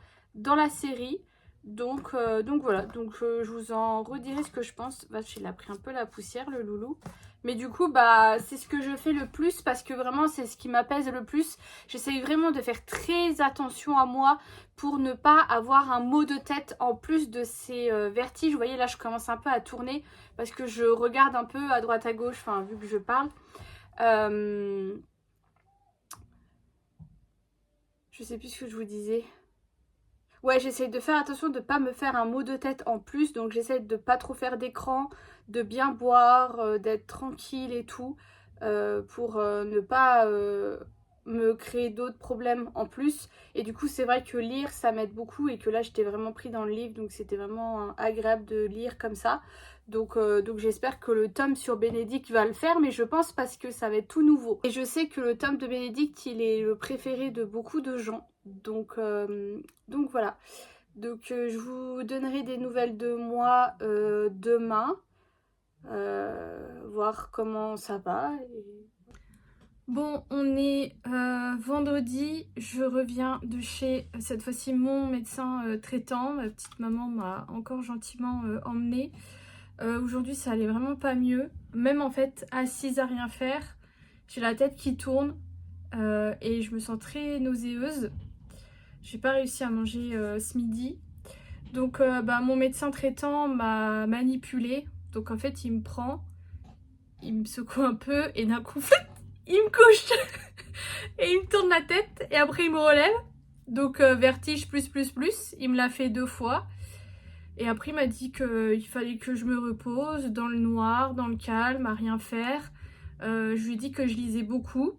série. Donc voilà, donc je vous en redirai ce que je pense. Il a pris un peu la poussière, le loulou. Mais du coup, bah, c'est ce que je fais le plus parce que vraiment, c'est ce qui m'apaise le plus. J'essaye vraiment de faire très attention à moi pour ne pas avoir un mot de tête en plus de ces vertiges. Vous voyez, là, je commence un peu à tourner parce que je regarde un peu à droite à gauche, enfin, vu que je parle. Je sais plus ce que je vous disais. Ouais, j'essaye de faire attention de ne pas me faire un mot de tête en plus. Donc, j'essaye de pas trop faire d'écran, de bien boire, d'être tranquille et tout. Pour ne pas me créer d'autres problèmes en plus. Et du coup, c'est vrai que lire, ça m'aide beaucoup. Et que là, j'étais vraiment pris dans le livre. Donc, c'était vraiment agréable de lire comme ça. Donc j'espère que le tome sur Bénédicte va le faire. Mais je pense parce que ça va être tout nouveau. Et je sais que le tome de Bénédicte, il est le préféré de beaucoup de gens. Donc voilà. Donc je vous donnerai des nouvelles de moi demain. Voir comment ça va. Bon, on est vendredi. Je reviens de chez, cette fois-ci, mon médecin traitant. Ma petite maman m'a encore gentiment emmenée. Aujourd'hui, ça allait vraiment pas mieux. Même en fait, assise à rien faire, j'ai la tête qui tourne et je me sens très nauséeuse. J'ai pas réussi à manger ce midi. Donc mon médecin traitant m'a manipulée. Donc en fait il me prend, il me secoue un peu et d'un coup il me couche et il me tourne la tête et après il me relève. Donc vertige plus. Il me l'a fait 2 fois. Et après il m'a dit qu'il fallait que je me repose dans le noir, dans le calme, à rien faire. Je lui ai dit que je lisais beaucoup.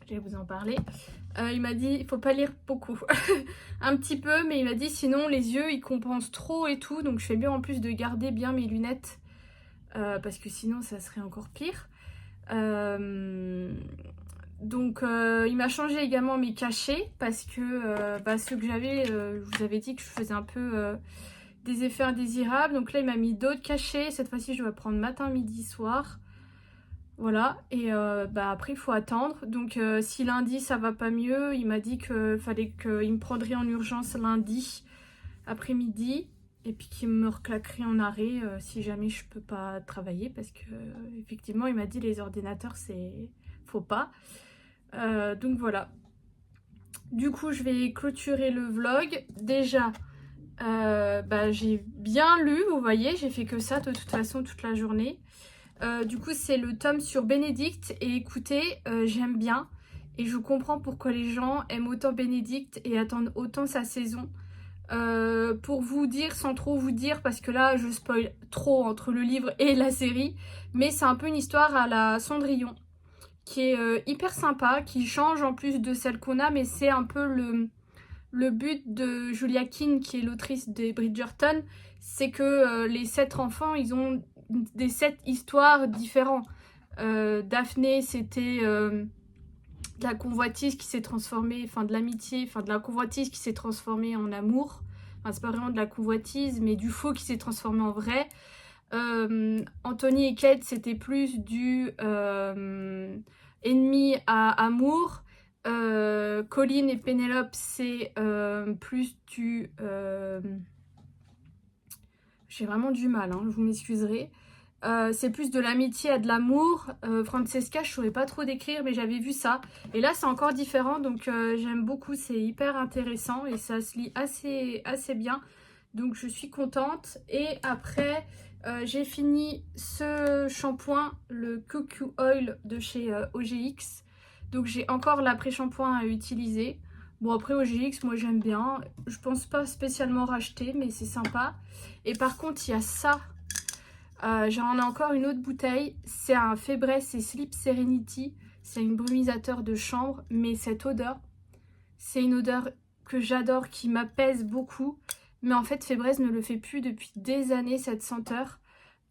Je vais vous en parler. Il m'a dit il faut pas lire beaucoup. Un petit peu, mais il m'a dit sinon les yeux ils compensent trop et tout. Donc je fais bien en plus de garder bien mes lunettes parce que sinon ça serait encore pire. Donc il m'a changé également mes cachets parce que ceux que j'avais, je vous avais dit que je faisais un peu des effets indésirables. Donc là il m'a mis d'autres cachets. Cette fois-ci je vais prendre matin, midi, soir. Voilà, et après il faut attendre. Donc si lundi ça va pas mieux, il m'a dit qu'il me prendrait en urgence lundi après-midi et puis qu'il me reclaquerait en arrêt si jamais je peux pas travailler parce que effectivement il m'a dit les ordinateurs c'est faut pas. Donc voilà. Du coup je vais clôturer le vlog. Déjà j'ai bien lu, vous voyez, j'ai fait que ça de toute façon toute la journée. Du coup c'est le tome sur Bénédicte et écoutez j'aime bien et je comprends pourquoi les gens aiment autant Bénédicte et attendent autant sa saison. Pour vous dire, sans trop vous dire, parce que là je spoil trop entre le livre et la série, mais c'est un peu une histoire à la Cendrillon, qui est hyper sympa, qui change en plus de celle qu'on a, mais c'est un peu le but de Julia Keane, qui est l'autrice des Bridgerton, c'est que les 7 enfants, ils ont des 7 histoires différentes. Daphné, c'était de la convoitise qui s'est transformée, enfin de l'amitié, enfin de la convoitise qui s'est transformée en amour. Enfin, c'est pas vraiment de la convoitise, mais du faux qui s'est transformé en vrai. Anthony et Kate, c'était plus du ennemi à amour. Colin et Pénélope, c'est plus du... J'ai vraiment du mal, hein, vous m'excuserez. C'est plus de l'amitié à de l'amour. Francesca, je saurais pas trop décrire, mais j'avais vu ça. Et là, c'est encore différent, donc j'aime beaucoup. C'est hyper intéressant et ça se lit assez bien. Donc, je suis contente. Et après, j'ai fini ce shampoing, le Coco Oil de chez OGX. Donc, j'ai encore l'après-shampoing à utiliser. Bon, après, OGX, moi, j'aime bien. Je pense pas spécialement racheter, mais c'est sympa. Et par contre, il y a ça. J'en ai encore une autre bouteille, c'est un Febreze et Sleep Serenity, c'est un brumisateur de chambre, mais cette odeur, c'est une odeur que j'adore, qui m'apaise beaucoup, mais en fait Febreze ne le fait plus depuis des années, cette senteur,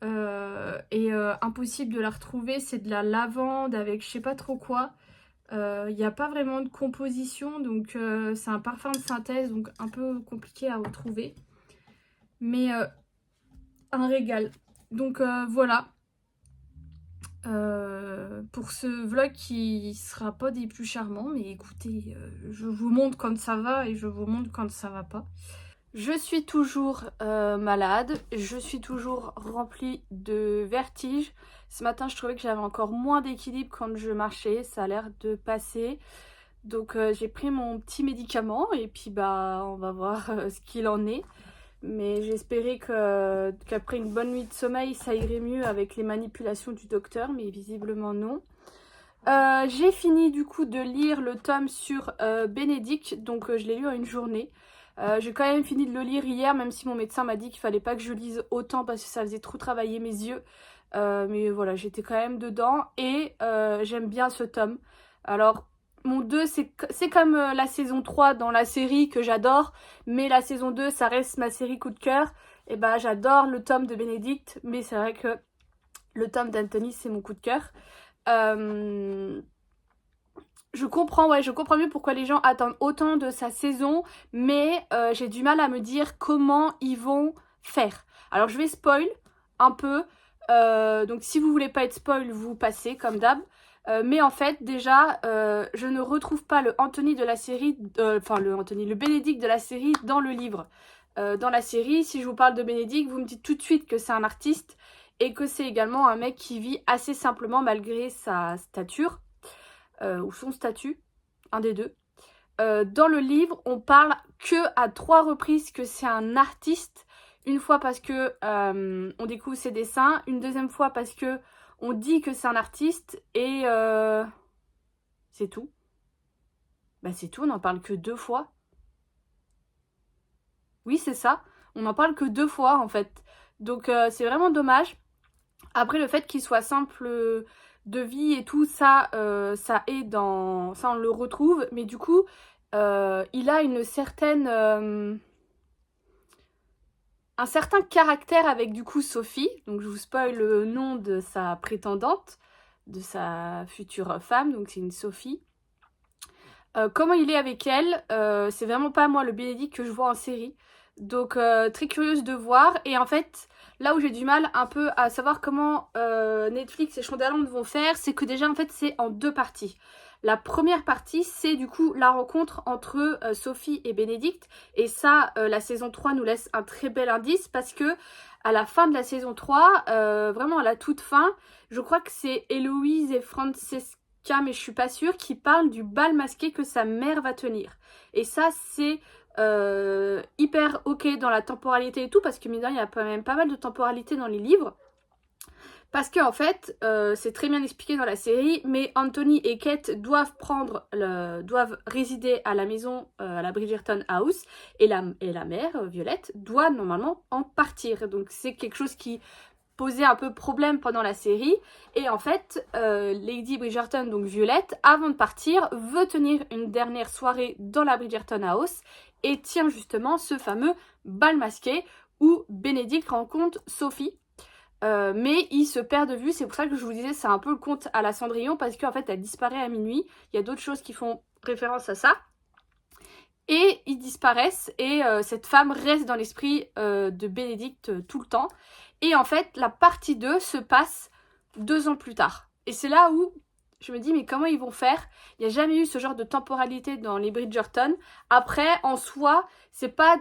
impossible de la retrouver. C'est de la lavande avec je sais pas trop quoi, il n'y a pas vraiment de composition, donc c'est un parfum de synthèse, donc un peu compliqué à retrouver, mais un régal. Donc voilà, pour ce vlog qui sera pas des plus charmants, mais écoutez, je vous montre quand ça va et je vous montre quand ça va pas. Je suis toujours malade, je suis toujours remplie de vertiges. Ce matin, je trouvais que j'avais encore moins d'équilibre quand je marchais, ça a l'air de passer. Donc j'ai pris mon petit médicament et puis bah on va voir ce qu'il en est. Mais j'espérais qu'après une bonne nuit de sommeil, ça irait mieux avec les manipulations du docteur, mais visiblement non. J'ai fini du coup de lire le tome sur Bénédicte, donc je l'ai lu en une journée. J'ai quand même fini de le lire hier, même si mon médecin m'a dit qu'il fallait pas que je lise autant parce que ça faisait trop travailler mes yeux. Mais voilà, j'étais quand même dedans et j'aime bien ce tome. Alors, mon 2, c'est comme la saison 3 dans la série que j'adore, mais la saison 2, ça reste ma série coup de cœur. Et bah, j'adore le tome de Bénédicte, mais c'est vrai que le tome d'Anthony, c'est mon coup de cœur. Je comprends mieux pourquoi les gens attendent autant de sa saison, mais j'ai du mal à me dire comment ils vont faire. Alors, je vais spoil un peu. Donc, si vous voulez pas être spoil, vous passez comme d'hab. Mais en fait, déjà, je ne retrouve pas le Anthony de la série, le Bénédicte de la série dans le livre. Dans la série, si je vous parle de Bénédicte, vous me dites tout de suite que c'est un artiste et que c'est également un mec qui vit assez simplement malgré sa stature, ou son statut, un des deux. Dans le livre, on parle que à 3 reprises que c'est un artiste. Une fois parce que on découvre ses dessins, une deuxième fois parce que on dit que c'est un artiste et c'est tout. Bah c'est tout, on n'en parle que 2 fois. Oui, c'est ça. On n'en parle que 2 fois en fait. Donc c'est vraiment dommage. Après, le fait qu'il soit simple de vie et tout, ça est dans... Ça, on le retrouve. Mais du coup, il a une certaine... un certain caractère avec du coup Sophie. Donc je vous spoil le nom de sa prétendante, de sa future femme, donc c'est une Sophie. Comment il est avec elle, c'est vraiment pas moi le Bénédicte que je vois en série. Donc très curieuse de voir. Et en fait, là où j'ai du mal un peu à savoir comment Netflix et Shondaland vont faire, c'est que déjà en fait c'est en 2 parties. La première partie, c'est du coup la rencontre entre Sophie et Bénédicte. Et ça, la saison 3 nous laisse un très bel indice parce que à la fin de la saison 3, vraiment à la toute fin, je crois que c'est Héloïse et Francesca, mais je suis pas sûre, qui parle du bal masqué que sa mère va tenir. Et ça, c'est hyper ok dans la temporalité et tout, parce que mine de rien, il y a quand même pas mal de temporalité dans les livres. Parce qu'en fait, c'est très bien expliqué dans la série, mais Anthony et Kate doivent résider à la maison, à la Bridgerton House, et la mère, Violette, doit normalement en partir. Donc c'est quelque chose qui posait un peu problème pendant la série. Et en fait, Lady Bridgerton, donc Violette, avant de partir, veut tenir une dernière soirée dans la Bridgerton House, et tient justement ce fameux bal masqué où Bénédicte rencontre Sophie. Mais il se perd de vue, c'est pour ça que je vous disais c'est un peu le conte à la Cendrillon, parce qu'en fait elle disparaît à minuit, il y a d'autres choses qui font référence à ça, et ils disparaissent, et cette femme reste dans l'esprit de Bénédicte tout le temps, et en fait la partie 2 se passe 2 ans plus tard, et c'est là où je me dis mais comment ils vont faire, il n'y a jamais eu ce genre de temporalité dans les Bridgerton. Après en soi c'est pas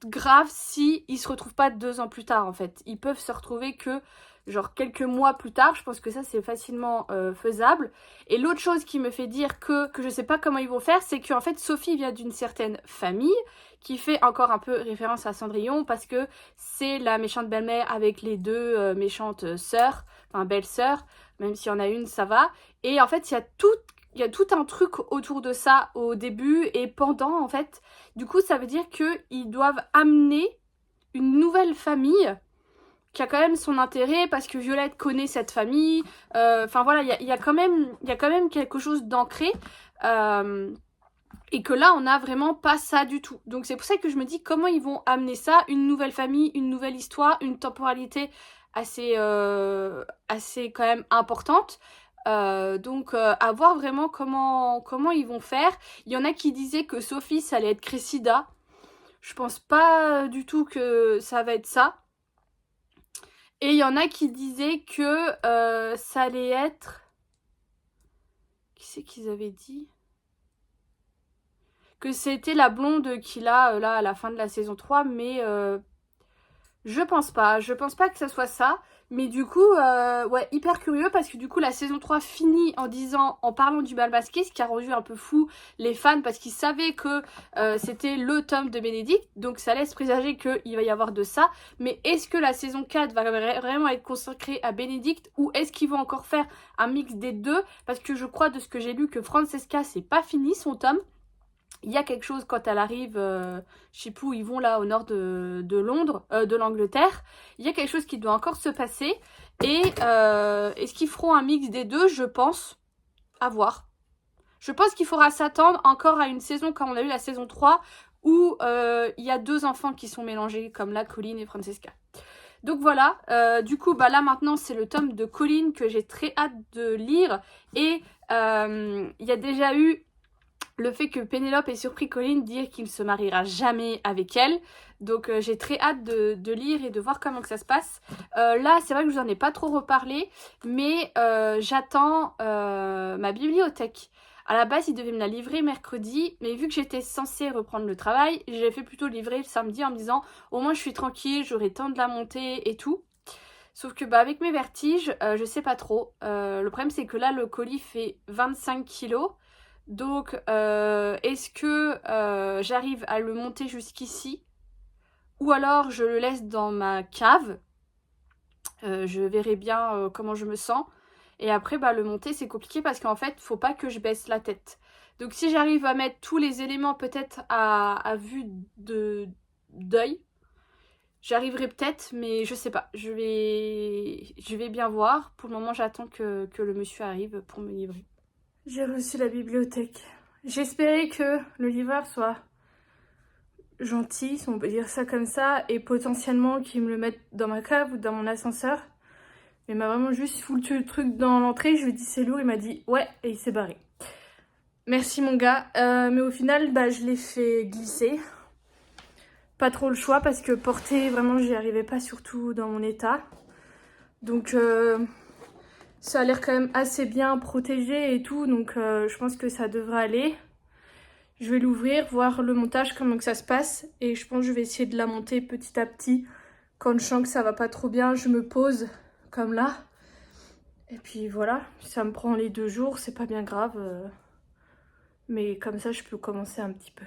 grave si ils se retrouvent pas 2 ans plus tard en fait. Ils peuvent se retrouver que genre quelques mois plus tard. Je pense que ça c'est facilement faisable. Et l'autre chose qui me fait dire que je sais pas comment ils vont faire, c'est qu'en fait Sophie vient d'une certaine famille qui fait encore un peu référence à Cendrillon, parce que c'est la méchante belle-mère avec les deux méchantes sœurs, enfin belles-sœurs, même s'il y en a une ça va. Et en fait il y a tout un truc autour de ça au début et pendant en fait. Du coup ça veut dire qu'ils doivent amener une nouvelle famille qui a quand même son intérêt, parce que Violette connaît cette famille. Enfin voilà, il y a quand même quelque chose d'ancré. Et que là on n'a vraiment pas ça du tout. Donc c'est pour ça que je me dis comment ils vont amener ça, une nouvelle famille, une nouvelle histoire, une temporalité assez quand même importante. Donc à voir vraiment comment ils vont faire. Il y en a qui disaient que Sophie ça allait être Cressida. Je pense pas du tout que ça va être ça. Et il y en a qui disaient que ça allait être... Qui c'est qu'ils avaient dit? Que c'était la blonde qu'il a là à la fin de la saison 3, mais je pense pas que ça soit ça. Mais du coup, ouais, hyper curieux, parce que du coup la saison 3 finit en parlant du bal masqué, ce qui a rendu un peu fou les fans, parce qu'ils savaient que c'était le tome de Bénédicte, donc ça laisse présager qu'il va y avoir de ça. Mais est-ce que la saison 4 va vraiment être consacrée à Bénédicte, ou est-ce qu'ils vont encore faire un mix des deux? Parce que je crois, de ce que j'ai lu, que Francesca c'est pas fini son tome. Il y a quelque chose quand elle arrive, je sais plus où ils vont là, au nord de Londres, de l'Angleterre. Il y a quelque chose qui doit encore se passer. Et est-ce qu'ils feront un mix des deux? Je pense. À voir. Je pense qu'il faudra s'attendre encore à une saison comme on a eu la saison 3, où il y a 2 enfants qui sont mélangés, comme là, Colin et Francesca. Donc voilà, du coup bah là maintenant c'est le tome de Colin que j'ai très hâte de lire. Et il y a déjà eu le fait que Pénélope ait surpris Colin dire qu'il ne se mariera jamais avec elle. Donc j'ai très hâte de lire et de voir comment que ça se passe. Là c'est vrai que je vous en ai pas trop reparlé, mais j'attends ma bibliothèque. À la base, ils devaient me la livrer mercredi, mais vu que j'étais censée reprendre le travail, j'ai fait plutôt livrer le samedi en me disant au moins je suis tranquille, j'aurai le temps de la monter et tout. Sauf que bah avec mes vertiges, je sais pas trop. Le problème c'est que là le colis fait 25 kilos. Donc est-ce que j'arrive à le monter jusqu'ici, ou alors je le laisse dans ma cave. Je verrai bien comment je me sens. Et après bah le monter c'est compliqué, parce qu'en fait faut pas que je baisse la tête. Donc si j'arrive à mettre tous les éléments peut-être à vue d'œil, j'arriverai peut-être, mais je sais pas. Je vais bien voir. Pour le moment j'attends que le monsieur arrive pour me livrer. J'ai reçu la bibliothèque. J'espérais que le livreur soit gentil, si on peut dire ça comme ça, et potentiellement qu'il me le mette dans ma cave ou dans mon ascenseur. Mais il m'a vraiment juste foutu le truc dans l'entrée. Je lui ai dit c'est lourd, il m'a dit ouais, et il s'est barré. Merci mon gars. Mais au final, bah, je l'ai fait glisser. Pas trop le choix, parce que porter, vraiment, j'y arrivais pas, surtout dans mon état. Donc ça a l'air quand même assez bien protégé et tout, donc je pense que ça devrait aller. Je vais l'ouvrir, voir le montage, comment que ça se passe, et je pense que je vais essayer de la monter petit à petit. Quand je sens que ça va pas trop bien, je me pose comme là. Et puis voilà, ça me prend les 2 jours, c'est pas bien grave. Mais comme ça, je peux commencer un petit peu.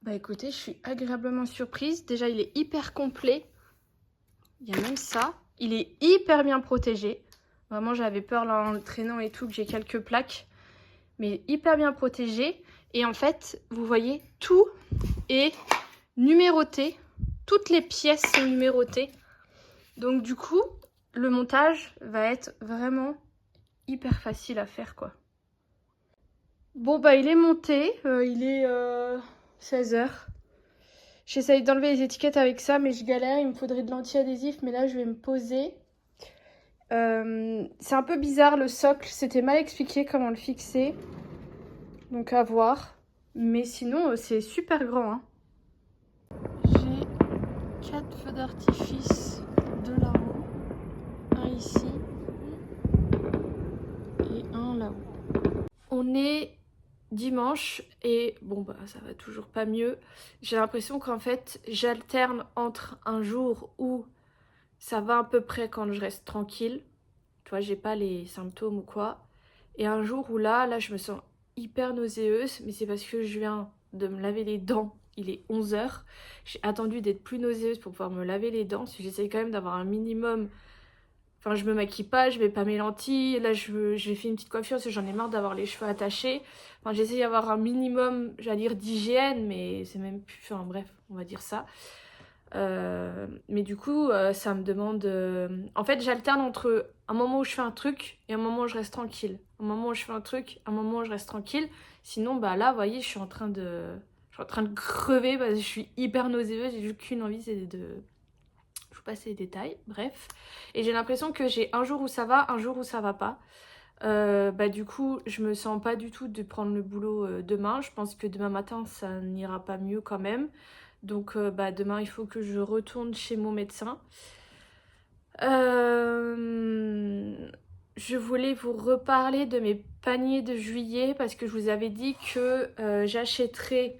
Bah écoutez, je suis agréablement surprise. Déjà, il est hyper complet. Il y a même ça. Il est hyper bien protégé. Vraiment, j'avais peur là en le traînant et tout que j'ai quelques plaques. Mais hyper bien protégé. Et en fait, vous voyez, tout est numéroté. Toutes les pièces sont numérotées. Donc du coup, le montage va être vraiment hyper facile à faire quoi. Bon bah il est monté, il est 16h. J'essaye d'enlever les étiquettes avec ça mais je galère, il me faudrait de l'anti-adhésif mais là je vais me poser. C'est un peu bizarre le socle, c'était mal expliqué comment le fixer. Donc à voir. Mais sinon c'est super grand. Hein. J'ai 4 feux d'artifice de là-haut. Un ici. Et un là-haut. On est dimanche et bon bah ça va toujours pas mieux. J'ai l'impression qu'en fait j'alterne entre un jour où ça va à peu près quand je reste tranquille, tu vois j'ai pas les symptômes ou quoi, et un jour où là je me sens hyper nauséeuse, mais c'est parce que je viens de me laver les dents, il est 11h, j'ai attendu d'être plus nauséeuse pour pouvoir me laver les dents, parce que j'essaye quand même d'avoir un minimum. Enfin, je me maquille pas, je mets pas mes lentilles. Là, j'ai fait une petite coiffure parce que j'en ai marre d'avoir les cheveux attachés. Enfin, j'essaie d'avoir un minimum, j'allais dire, d'hygiène, mais c'est même plus... Enfin, bref, on va dire ça. Mais du coup, ça me demande... En fait, j'alterne entre un moment où je fais un truc et un moment où je reste tranquille. Un moment où je fais un truc, un moment où je reste tranquille. Sinon, bah là, vous voyez, je suis en train de crever parce que je suis hyper nauséeuse. J'ai juste qu'une envie, c'est de... Je vous passe les détails, bref. Et j'ai l'impression que j'ai un jour où ça va, un jour où ça va pas. Bah du coup, je me sens pas du tout de prendre le boulot demain. Je pense que demain matin, ça n'ira pas mieux quand même. Donc bah demain, il faut que je retourne chez mon médecin. Je voulais vous reparler de mes paniers de juillet parce que je vous avais dit que j'achèterais...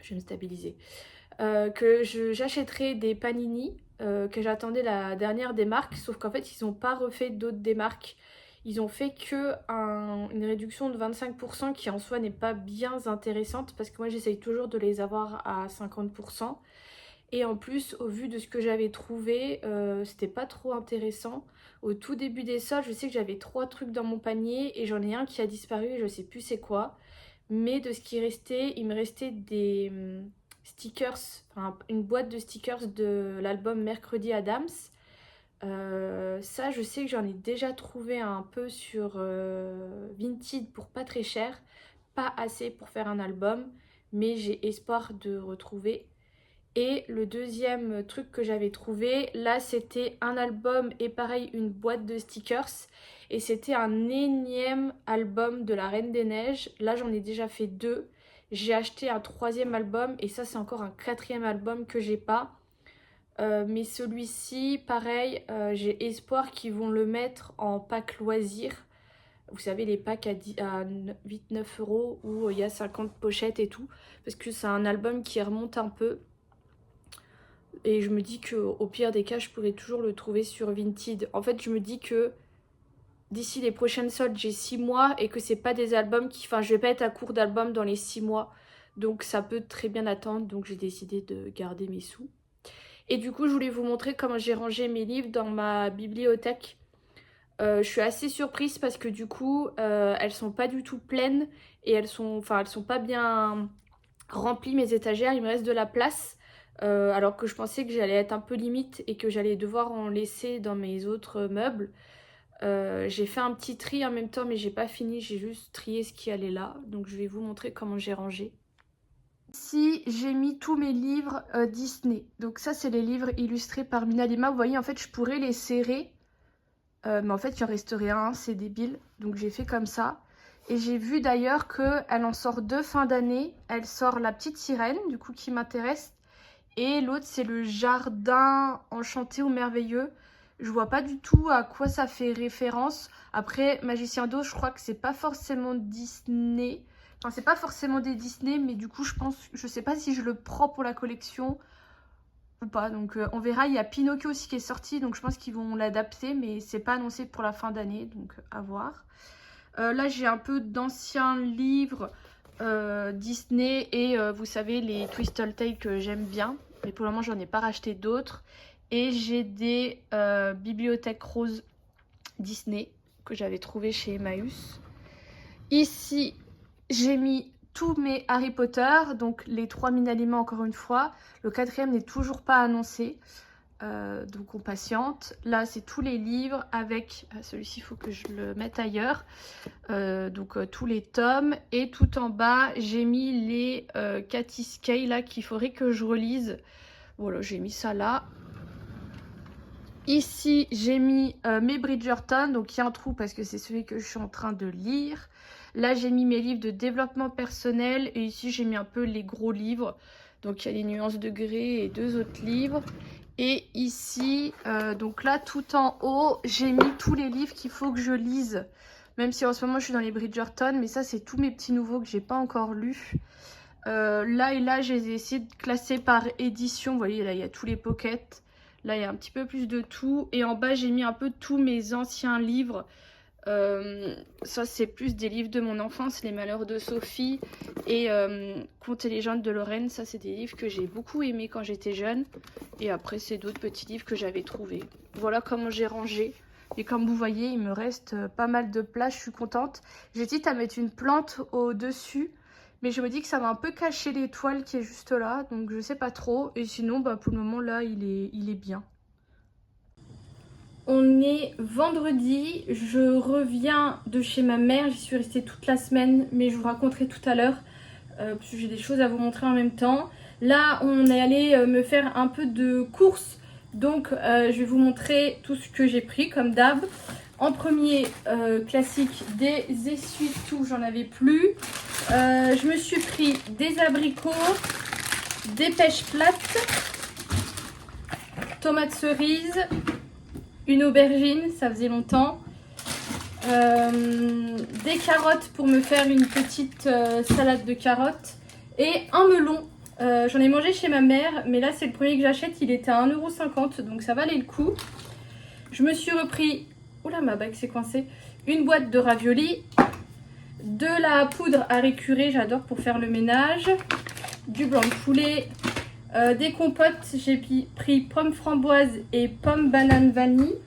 Je vais me stabiliser. J'achèterais des panini, que j'attendais la dernière démarque, sauf qu'en fait ils n'ont pas refait d'autres démarques. Ils ont fait que une réduction de 25% qui en soi n'est pas bien intéressante parce que moi j'essaye toujours de les avoir à 50%. Et en plus, au vu de ce que j'avais trouvé, c'était pas trop intéressant. Au tout début des soldes, je sais que j'avais 3 trucs dans mon panier et j'en ai un qui a disparu et je sais plus c'est quoi. Mais de ce qui restait, il me restait des stickers, enfin une boîte de stickers de l'album Mercredi Adams. Ça, je sais que j'en ai déjà trouvé un peu sur Vinted pour pas très cher. Pas assez pour faire un album, mais j'ai espoir de retrouver. Et le deuxième truc que j'avais trouvé, là c'était un album et pareil une boîte de stickers. Et c'était un énième album de la Reine des Neiges. Là j'en ai déjà fait 2. J'ai acheté un 3e album et ça c'est encore un 4e album que j'ai pas. Mais celui-ci, pareil, j'ai espoir qu'ils vont le mettre en pack loisir. Vous savez, les packs à 8-9 € où il y a 50 pochettes et tout. Parce que c'est un album qui remonte un peu. Et je me dis qu'au pire des cas, je pourrais toujours le trouver sur Vinted. En fait, je me dis que d'ici les prochaines soldes, j'ai 6 mois et que c'est pas des albums qui... Enfin, je vais pas être à court d'albums dans les 6 mois. Donc ça peut très bien attendre. Donc j'ai décidé de garder mes sous. Et du coup, je voulais vous montrer comment j'ai rangé mes livres dans ma bibliothèque. Je suis assez surprise parce que du coup, elles sont pas du tout pleines. Et elles sont pas bien remplies, mes étagères. Il me reste de la place. Alors que je pensais que j'allais être un peu limite et que j'allais devoir en laisser dans mes autres meubles. J'ai fait un petit tri en même temps mais j'ai pas fini, j'ai juste trié ce qui allait là. Donc je vais vous montrer comment j'ai rangé. Ici j'ai mis tous mes livres Disney. Donc ça c'est les livres illustrés par Mina Lima. Vous voyez en fait je pourrais les serrer. Mais en fait il en resterait un, c'est débile. Donc j'ai fait comme ça. Et j'ai vu d'ailleurs qu'elle en sort 2 fin d'année. Elle sort La Petite Sirène du coup qui m'intéresse. Et l'autre, c'est Le Jardin Enchanté ou Merveilleux. Je vois pas du tout à quoi ça fait référence. Après, Magicien d'Oz, je crois que c'est pas forcément Disney. Enfin, c'est pas forcément des Disney, mais du coup, je sais pas si je le prends pour la collection ou pas. Donc, on verra. Il y a Pinocchio aussi qui est sorti, donc je pense qu'ils vont l'adapter, mais c'est pas annoncé pour la fin d'année, donc à voir. Là, j'ai un peu d'anciens livres Disney et vous savez les Twistle Tales que j'aime bien, mais pour le moment j'en ai pas racheté d'autres. Et j'ai des bibliothèques roses Disney que j'avais trouvées chez Emmaüs. Ici, j'ai mis tous mes Harry Potter, donc les 3000 aliments encore une fois. Le 4e n'est toujours pas annoncé, donc on patiente. Là, c'est tous les livres avec, celui-ci, il faut que je le mette ailleurs. Donc tous les tomes. Et tout en bas, j'ai mis les Katy Kay là qu'il faudrait que je relise. Voilà, j'ai mis ça là. Ici, j'ai mis mes Bridgerton, donc il y a un trou parce que c'est celui que je suis en train de lire. Là, j'ai mis mes livres de développement personnel et ici, j'ai mis un peu les gros livres. Donc, il y a les nuances de gris et 2 autres livres. Et ici, donc là, tout en haut, j'ai mis tous les livres qu'il faut que je lise. Même si en ce moment, je suis dans les Bridgerton, mais ça, c'est tous mes petits nouveaux que j'ai pas encore lus. Là et là, j'ai essayé de classer par édition. Vous voyez, là, il y a tous les pockets. Là, il y a un petit peu plus de tout. Et en bas, j'ai mis un peu tous mes anciens livres. Ça, c'est plus des livres de mon enfance. Les Malheurs de Sophie et Contes et légendes de Lorraine. Ça, c'est des livres que j'ai beaucoup aimés quand j'étais jeune. Et après, c'est d'autres petits livres que j'avais trouvés. Voilà comment j'ai rangé. Et comme vous voyez, il me reste pas mal de place. Je suis contente. J'hésite à mettre une plante au-dessus. Mais je me dis que ça va un peu cacher l'étoile qui est juste là. Donc je sais pas trop. Et sinon, bah, pour le moment, là, il est bien. On est vendredi. Je reviens de chez ma mère. J'y suis restée toute la semaine. Mais je vous raconterai tout à l'heure. Parce que j'ai des choses à vous montrer en même temps. Là, on est allé me faire un peu de courses. Donc, je vais vous montrer tout ce que j'ai pris, comme d'hab. En premier, classique, des essuie-tout, j'en avais plus. Je me suis pris des abricots, des pêches plates, tomates cerises, une aubergine, ça faisait longtemps. Des carottes pour me faire une petite salade de carottes. Et un melon. J'en ai mangé chez ma mère, mais là c'est le premier que j'achète, il était à 1,50 €, donc ça valait le coup. Je me suis repris, oula ma bague s'est coincée, une boîte de raviolis, de la poudre à récurer, j'adore pour faire le ménage, du blanc de poulet, des compotes, j'ai pris pommes framboises et pommes banane vanille,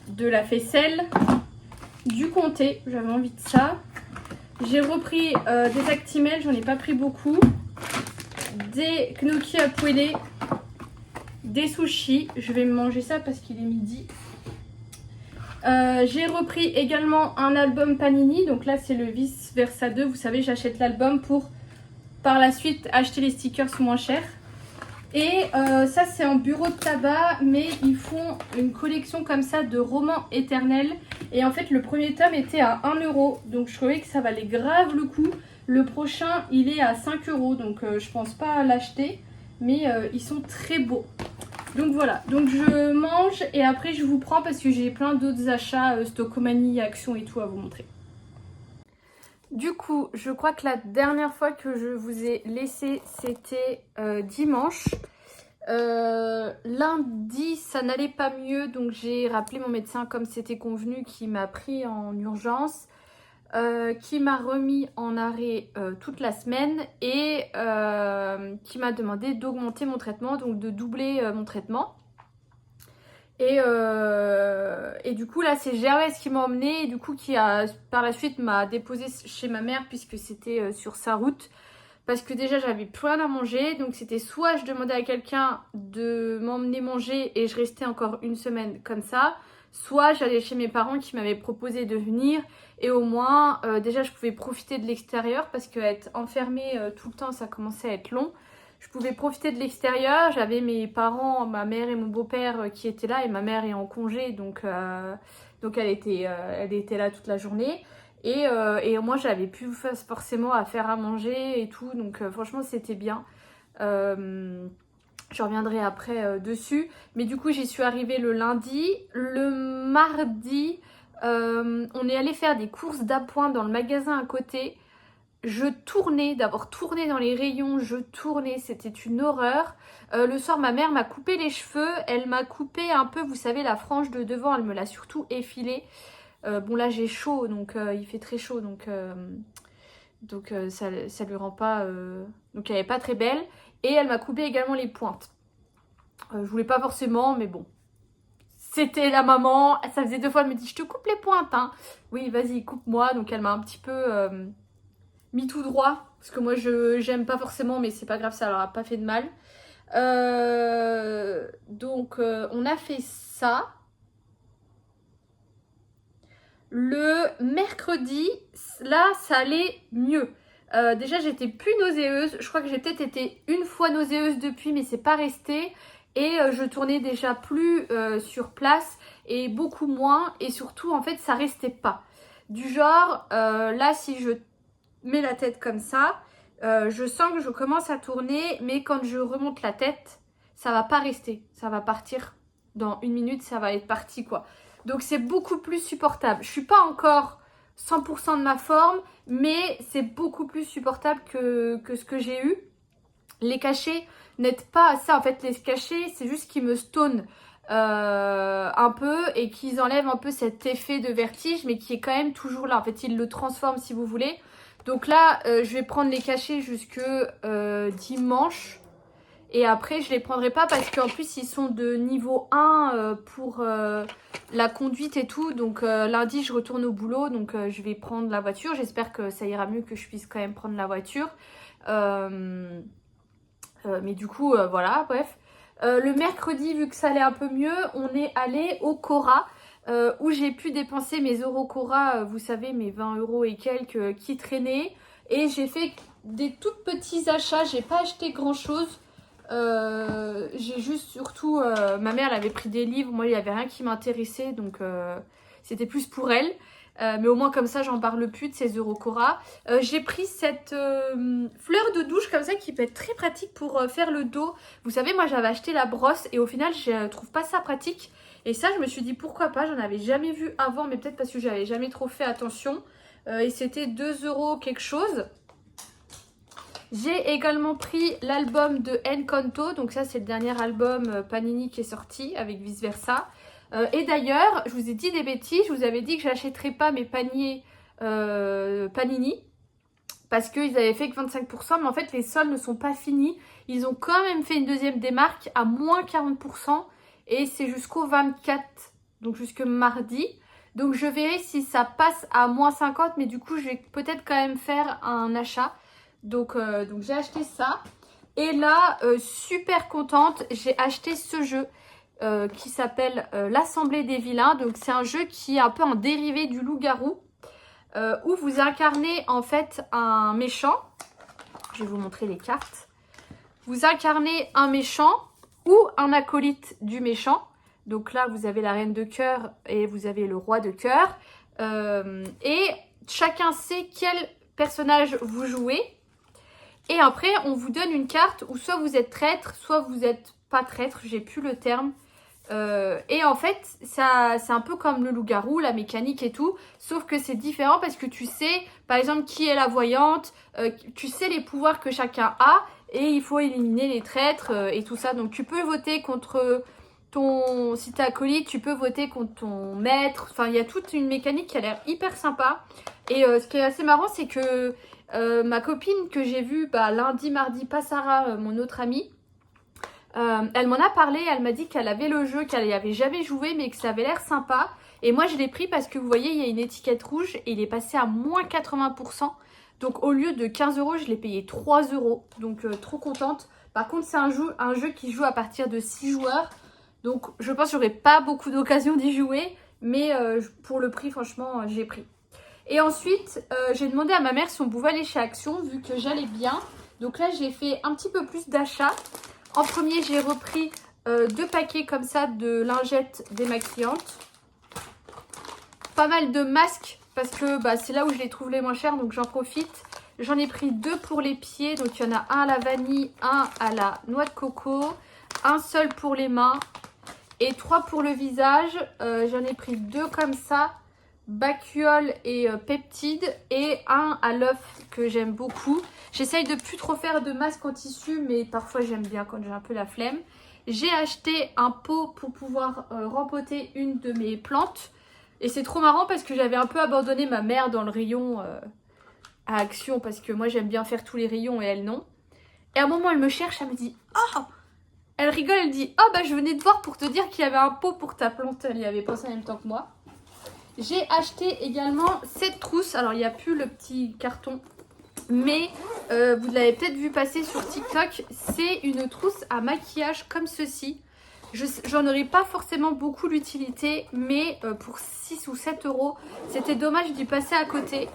de la faisselle, du comté, j'avais envie de ça. J'ai repris des Actimel, j'en ai pas pris beaucoup. Des gnocchis à poêler, des sushis. Je vais manger ça parce qu'il est midi. J'ai repris également un album Panini. Donc là, c'est le Vice Versa 2. Vous savez, j'achète l'album pour par la suite acheter les stickers moins chers. Et ça, c'est en bureau de tabac. Mais ils font une collection comme ça de romans éternels. Et en fait, le premier tome était à 1 €. Donc je trouvais que ça valait grave le coup. Le prochain, il est à 5 €, donc je pense pas l'acheter, mais ils sont très beaux. Donc voilà, donc je mange et après je vous prends parce que j'ai plein d'autres achats, Stockomanie, Action et tout à vous montrer. Du coup, je crois que la dernière fois que je vous ai laissé, c'était dimanche. Lundi, ça n'allait pas mieux, donc j'ai rappelé mon médecin comme c'était convenu qui m'a pris en urgence. Qui m'a remis en arrêt toute la semaine et qui m'a demandé d'augmenter mon traitement, donc de doubler mon traitement. Et du coup là c'est Gervais qui m'a emmenée et du coup qui a par la suite m'a déposé chez ma mère puisque c'était sur sa route. Parce que déjà j'avais plus rien à manger, donc c'était soit je demandais à quelqu'un de m'emmener manger et je restais encore une semaine comme ça, soit j'allais chez mes parents qui m'avaient proposé de venir et au moins déjà je pouvais profiter de l'extérieur parce qu'être enfermée tout le temps ça commençait à être long. Je pouvais profiter de l'extérieur, j'avais mes parents, ma mère et mon beau-père qui étaient là et ma mère est en congé donc elle était là toute la journée. Et moi j'avais plus forcément à faire à manger et tout, donc franchement c'était bien. Je reviendrai après dessus. Mais du coup j'y suis arrivée le lundi. Le mardi, on est allé faire des courses d'appoint dans le magasin à côté. Je tournais, d'abord tourné dans les rayons, je tournais, c'était une horreur. Le soir ma mère m'a coupé les cheveux, elle m'a coupé un peu, vous savez la frange de devant, elle me l'a surtout effilée. Bon là j'ai chaud donc il fait très chaud donc ça lui rend pas donc elle est pas très belle et elle m'a coupé également les pointes Je voulais pas forcément, mais bon. C'était la maman, ça faisait 2 fois, elle me dit je te coupe les pointes, hein. Oui, vas-y, coupe-moi. Donc elle m'a un petit peu mis tout droit, parce que moi j'aime pas forcément, mais c'est pas grave, ça leur a pas fait de mal. Donc on a fait ça. Le mercredi, là ça allait mieux. Déjà j'étais plus nauséeuse, je crois que j'ai peut-être été une fois nauséeuse depuis, mais c'est pas resté. Et je tournais déjà plus sur place et beaucoup moins. Et surtout, en fait, ça restait pas. Du genre, là, si je mets la tête comme ça, je sens que je commence à tourner. Mais quand je remonte la tête, ça va pas rester. Ça va partir dans 1 minute, ça va être parti, quoi. Donc, c'est beaucoup plus supportable. Je suis pas encore 100% de ma forme, mais c'est beaucoup plus supportable que ce que j'ai eu. Les cachets n'aident pas à ça. En fait, les cachets, c'est juste qu'ils me stonent un peu et qu'ils enlèvent un peu cet effet de vertige, mais qui est quand même toujours là. En fait, ils le transforment si vous voulez. Donc là, je vais prendre les cachets jusque dimanche. Et après, je les prendrai pas parce qu'en plus, ils sont de niveau 1 pour la conduite et tout. Donc lundi, je retourne au boulot. Donc je vais prendre la voiture. J'espère que ça ira mieux, que je puisse quand même prendre la voiture. Mais du coup, voilà, bref. Le mercredi, vu que ça allait un peu mieux, on est allé au Cora, où j'ai pu dépenser mes euros Cora, vous savez, mes 20 euros et quelques qui traînaient. Et j'ai fait des tout petits achats, j'ai pas acheté grand chose. J'ai juste surtout, ma mère elle avait pris des livres, moi il n'y avait rien qui m'intéressait, donc c'était plus pour elle. Mais au moins comme ça j'en parle plus de ces Eurocora. J'ai pris cette fleur de douche comme ça qui peut être très pratique pour faire le dos. Vous savez, moi j'avais acheté la brosse et au final je trouve pas ça pratique. Et ça je me suis dit pourquoi pas, j'en avais jamais vu avant, mais peut-être parce que j'avais jamais trop fait attention. Et c'était 2 euros quelque chose. J'ai également pris l'album de Encanto, donc ça c'est le dernier album Panini qui est sorti avec Vice Versa. Et d'ailleurs, je vous ai dit des bêtises, je vous avais dit que j'achèterais pas mes paniers Panini parce qu'ils avaient fait que 25%, mais en fait les soldes ne sont pas finis. Ils ont quand même fait une deuxième démarque à moins 40% et c'est jusqu'au 24, donc jusque mardi. Donc je verrai si ça passe à moins 50, mais du coup je vais peut-être quand même faire un achat. Donc j'ai acheté ça. Et là, super contente, j'ai acheté ce jeu qui s'appelle l'Assemblée des vilains. Donc c'est un jeu qui est un peu un dérivé du loup-garou. Où vous incarnez en fait un méchant. Je vais vous montrer les cartes. Vous incarnez un méchant ou un acolyte du méchant. Donc là, vous avez la reine de cœur et vous avez le roi de cœur. Et chacun sait quel personnage vous jouez. Et après, on vous donne une carte où soit vous êtes traître, soit vous n'êtes pas traître, j'ai plus le terme. Et en fait, ça, c'est un peu comme le loup-garou, la mécanique et tout, sauf que c'est différent parce que tu sais, par exemple, qui est la voyante, tu sais les pouvoirs que chacun a, et il faut éliminer les traîtres et tout ça. Donc tu peux voter contre ton... Si t'es acolyte, tu peux voter contre ton maître. Enfin, il y a toute une mécanique qui a l'air hyper sympa. Et ce qui est assez marrant, c'est que ma copine que j'ai vue lundi, mardi, pas Sarah, mon autre amie, elle m'en a parlé, elle m'a dit qu'elle avait le jeu, qu'elle n'y avait jamais joué, mais que ça avait l'air sympa. Et moi je l'ai pris parce que vous voyez, il y a une étiquette rouge et il est passé à moins 80%. Donc au lieu de 15 euros, je l'ai payé 3 euros. Donc trop contente. Par contre, c'est un jeu qui joue à partir de 6 joueurs. Donc je pense que j'aurai pas beaucoup d'occasion d'y jouer. Mais pour le prix, franchement, j'ai pris. Et ensuite, j'ai demandé à ma mère si on pouvait aller chez Action, vu que j'allais bien. Donc là, j'ai fait un petit peu plus d'achats. En premier, j'ai repris 2 paquets comme ça de lingettes démaquillantes. Pas mal de masques, parce que c'est là où je les trouve les moins chers, donc j'en profite. J'en ai pris 2 pour les pieds, donc il y en a un à la vanille, un à la noix de coco. Un seul pour les mains et 3 pour le visage. J'en ai pris 2 comme ça. Bakuol et peptide et un à l'œuf que j'aime beaucoup. J'essaye de plus trop faire de masque en tissu, mais parfois j'aime bien quand j'ai un peu la flemme. J'ai acheté un pot pour pouvoir rempoter une de mes plantes. Et c'est trop marrant parce que j'avais un peu abandonné ma mère dans le rayon à Action parce que moi j'aime bien faire tous les rayons et elle non. Et à un moment elle me cherche, elle me dit « Oh !» Elle rigole, elle dit « Oh bah je venais te voir pour te dire qu'il y avait un pot pour ta plante. » Elle y avait pensé en même temps que moi. J'ai acheté également cette trousse. Alors il n'y a plus le petit carton. Mais vous l'avez peut-être vu passer sur TikTok. C'est une trousse à maquillage comme ceci. J'en aurais pas forcément beaucoup l'utilité, mais pour 6 ou 7 euros, c'était dommage d'y passer à côté.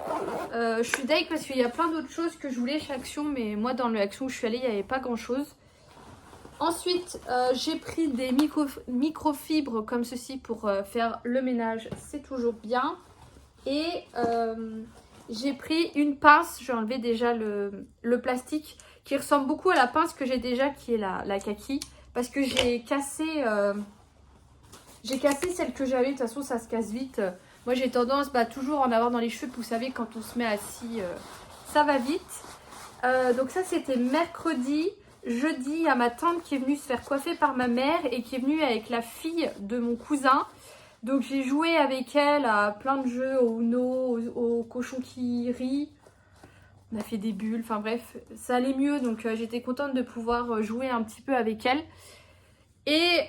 Je suis deg parce qu'il y a plein d'autres choses que je voulais chez Action, mais moi dans le Action où je suis allée, il n'y avait pas grand chose. Ensuite, j'ai pris des microfibres comme ceci pour faire le ménage, c'est toujours bien. Et j'ai pris une pince, j'ai enlevé déjà le plastique qui ressemble beaucoup à la pince que j'ai déjà, qui est la kaki. Parce que j'ai cassé celle que j'avais, de toute façon ça se casse vite. Moi j'ai tendance toujours à en avoir dans les cheveux, vous savez quand on se met assis, ça va vite. Donc ça c'était mercredi. Jeudi, il y a ma tante qui est venue se faire coiffer par ma mère et qui est venue avec la fille de mon cousin. Donc j'ai joué avec elle à plein de jeux, au Uno, au cochon qui rit. On a fait des bulles, enfin bref, ça allait mieux, donc j'étais contente de pouvoir jouer un petit peu avec elle. Et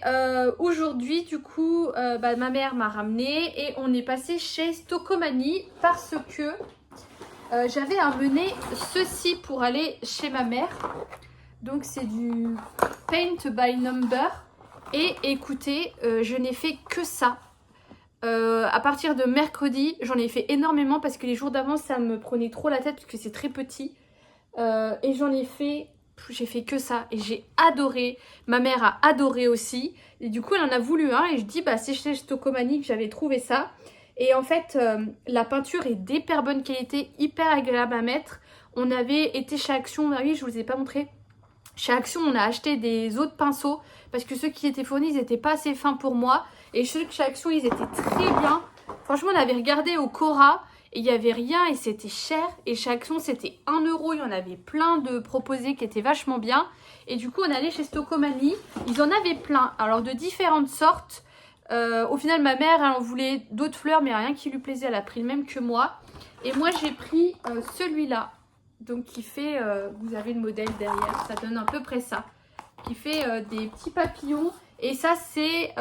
aujourd'hui, du coup, ma mère m'a ramenée et on est passé chez Stocomanie parce que j'avais amené ceci pour aller chez ma mère. Donc c'est du Paint by Number. Et écoutez, je n'ai fait que ça. À partir de mercredi, j'en ai fait énormément parce que les jours d'avant ça me prenait trop la tête parce que c'est très petit. Et j'ai fait que ça et j'ai adoré. Ma mère a adoré aussi. Et du coup elle en a voulu un et je dis c'est chez Stocomanie que j'avais trouvé ça. Et en fait la peinture est d'hyper bonne qualité, hyper agréable à mettre. On avait été chez Action, oui je vous ai pas montré. Chez Action, on a acheté des autres pinceaux parce que ceux qui étaient fournis, ils n'étaient pas assez fins pour moi. Et ceux de chez Action, ils étaient très bien. Franchement, on avait regardé au Cora et il n'y avait rien et c'était cher. Et chez Action, c'était 1 euro. Il y en avait plein de proposés qui étaient vachement bien. Et du coup, on allait chez Stocomanie. Ils en avaient plein. Alors, de différentes sortes. Au final, ma mère, elle en voulait d'autres fleurs, mais rien qui lui plaisait. Elle a pris le même que moi. Et moi, j'ai pris celui-là. Donc qui fait, vous avez le modèle derrière, ça donne à peu près ça. Qui fait des petits papillons. Et ça c'est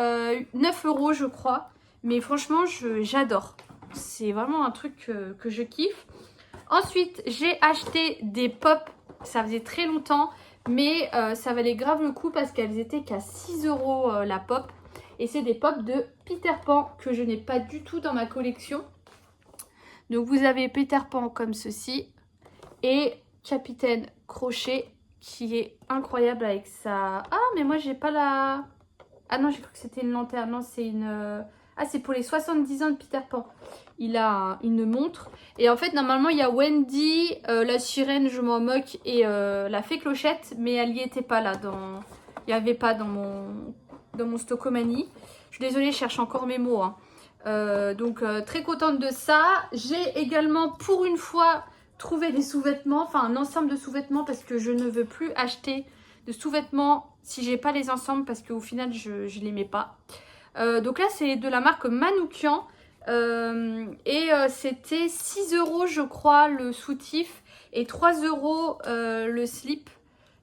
9 euros je crois. Mais franchement j'adore. C'est vraiment un truc que je kiffe. Ensuite j'ai acheté des pop. Ça faisait très longtemps. Mais ça valait grave le coup parce qu'elles étaient qu'à 6 euros la pop. Et c'est des pop de Peter Pan que je n'ai pas du tout dans ma collection. Donc vous avez Peter Pan comme ceci. Et Capitaine Crochet qui est incroyable avec sa... Ah mais moi j'ai pas la... Ah non j'ai cru que c'était une lanterne. Non c'est une... Ah c'est pour les 70 ans de Peter Pan. Il a une montre. Et en fait normalement il y a Wendy, la sirène je m'en moque et la fée Clochette. Mais elle n'y était pas là. Il n'y avait pas dans mon Stocomanie. Je suis désolée je cherche encore mes mots. Donc très contente de ça. J'ai également pour une fois... trouver des sous-vêtements, enfin un ensemble de sous-vêtements parce que je ne veux plus acheter de sous-vêtements si j'ai pas les ensembles parce qu'au final je les mets pas. Donc là c'est de la marque Manoukian et c'était 6 euros je crois le soutif et 3 euros le slip.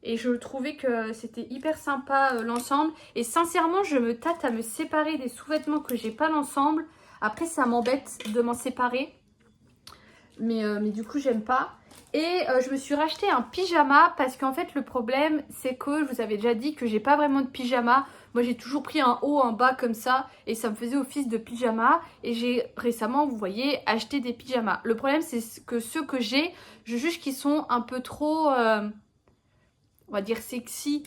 Et je trouvais que c'était hyper sympa l'ensemble. Et sincèrement je me tâte à me séparer des sous-vêtements que j'ai pas l'ensemble. Après ça m'embête de m'en séparer. Mais du coup j'aime pas. Et je me suis racheté un pyjama parce qu'en fait le problème c'est que je vous avais déjà dit que j'ai pas vraiment de pyjama. Moi j'ai toujours pris un haut, un bas comme ça et ça me faisait office de pyjama. Et j'ai récemment, vous voyez, acheté des pyjamas. Le problème c'est que ceux que j'ai, je juge qu'ils sont un peu trop, on va dire sexy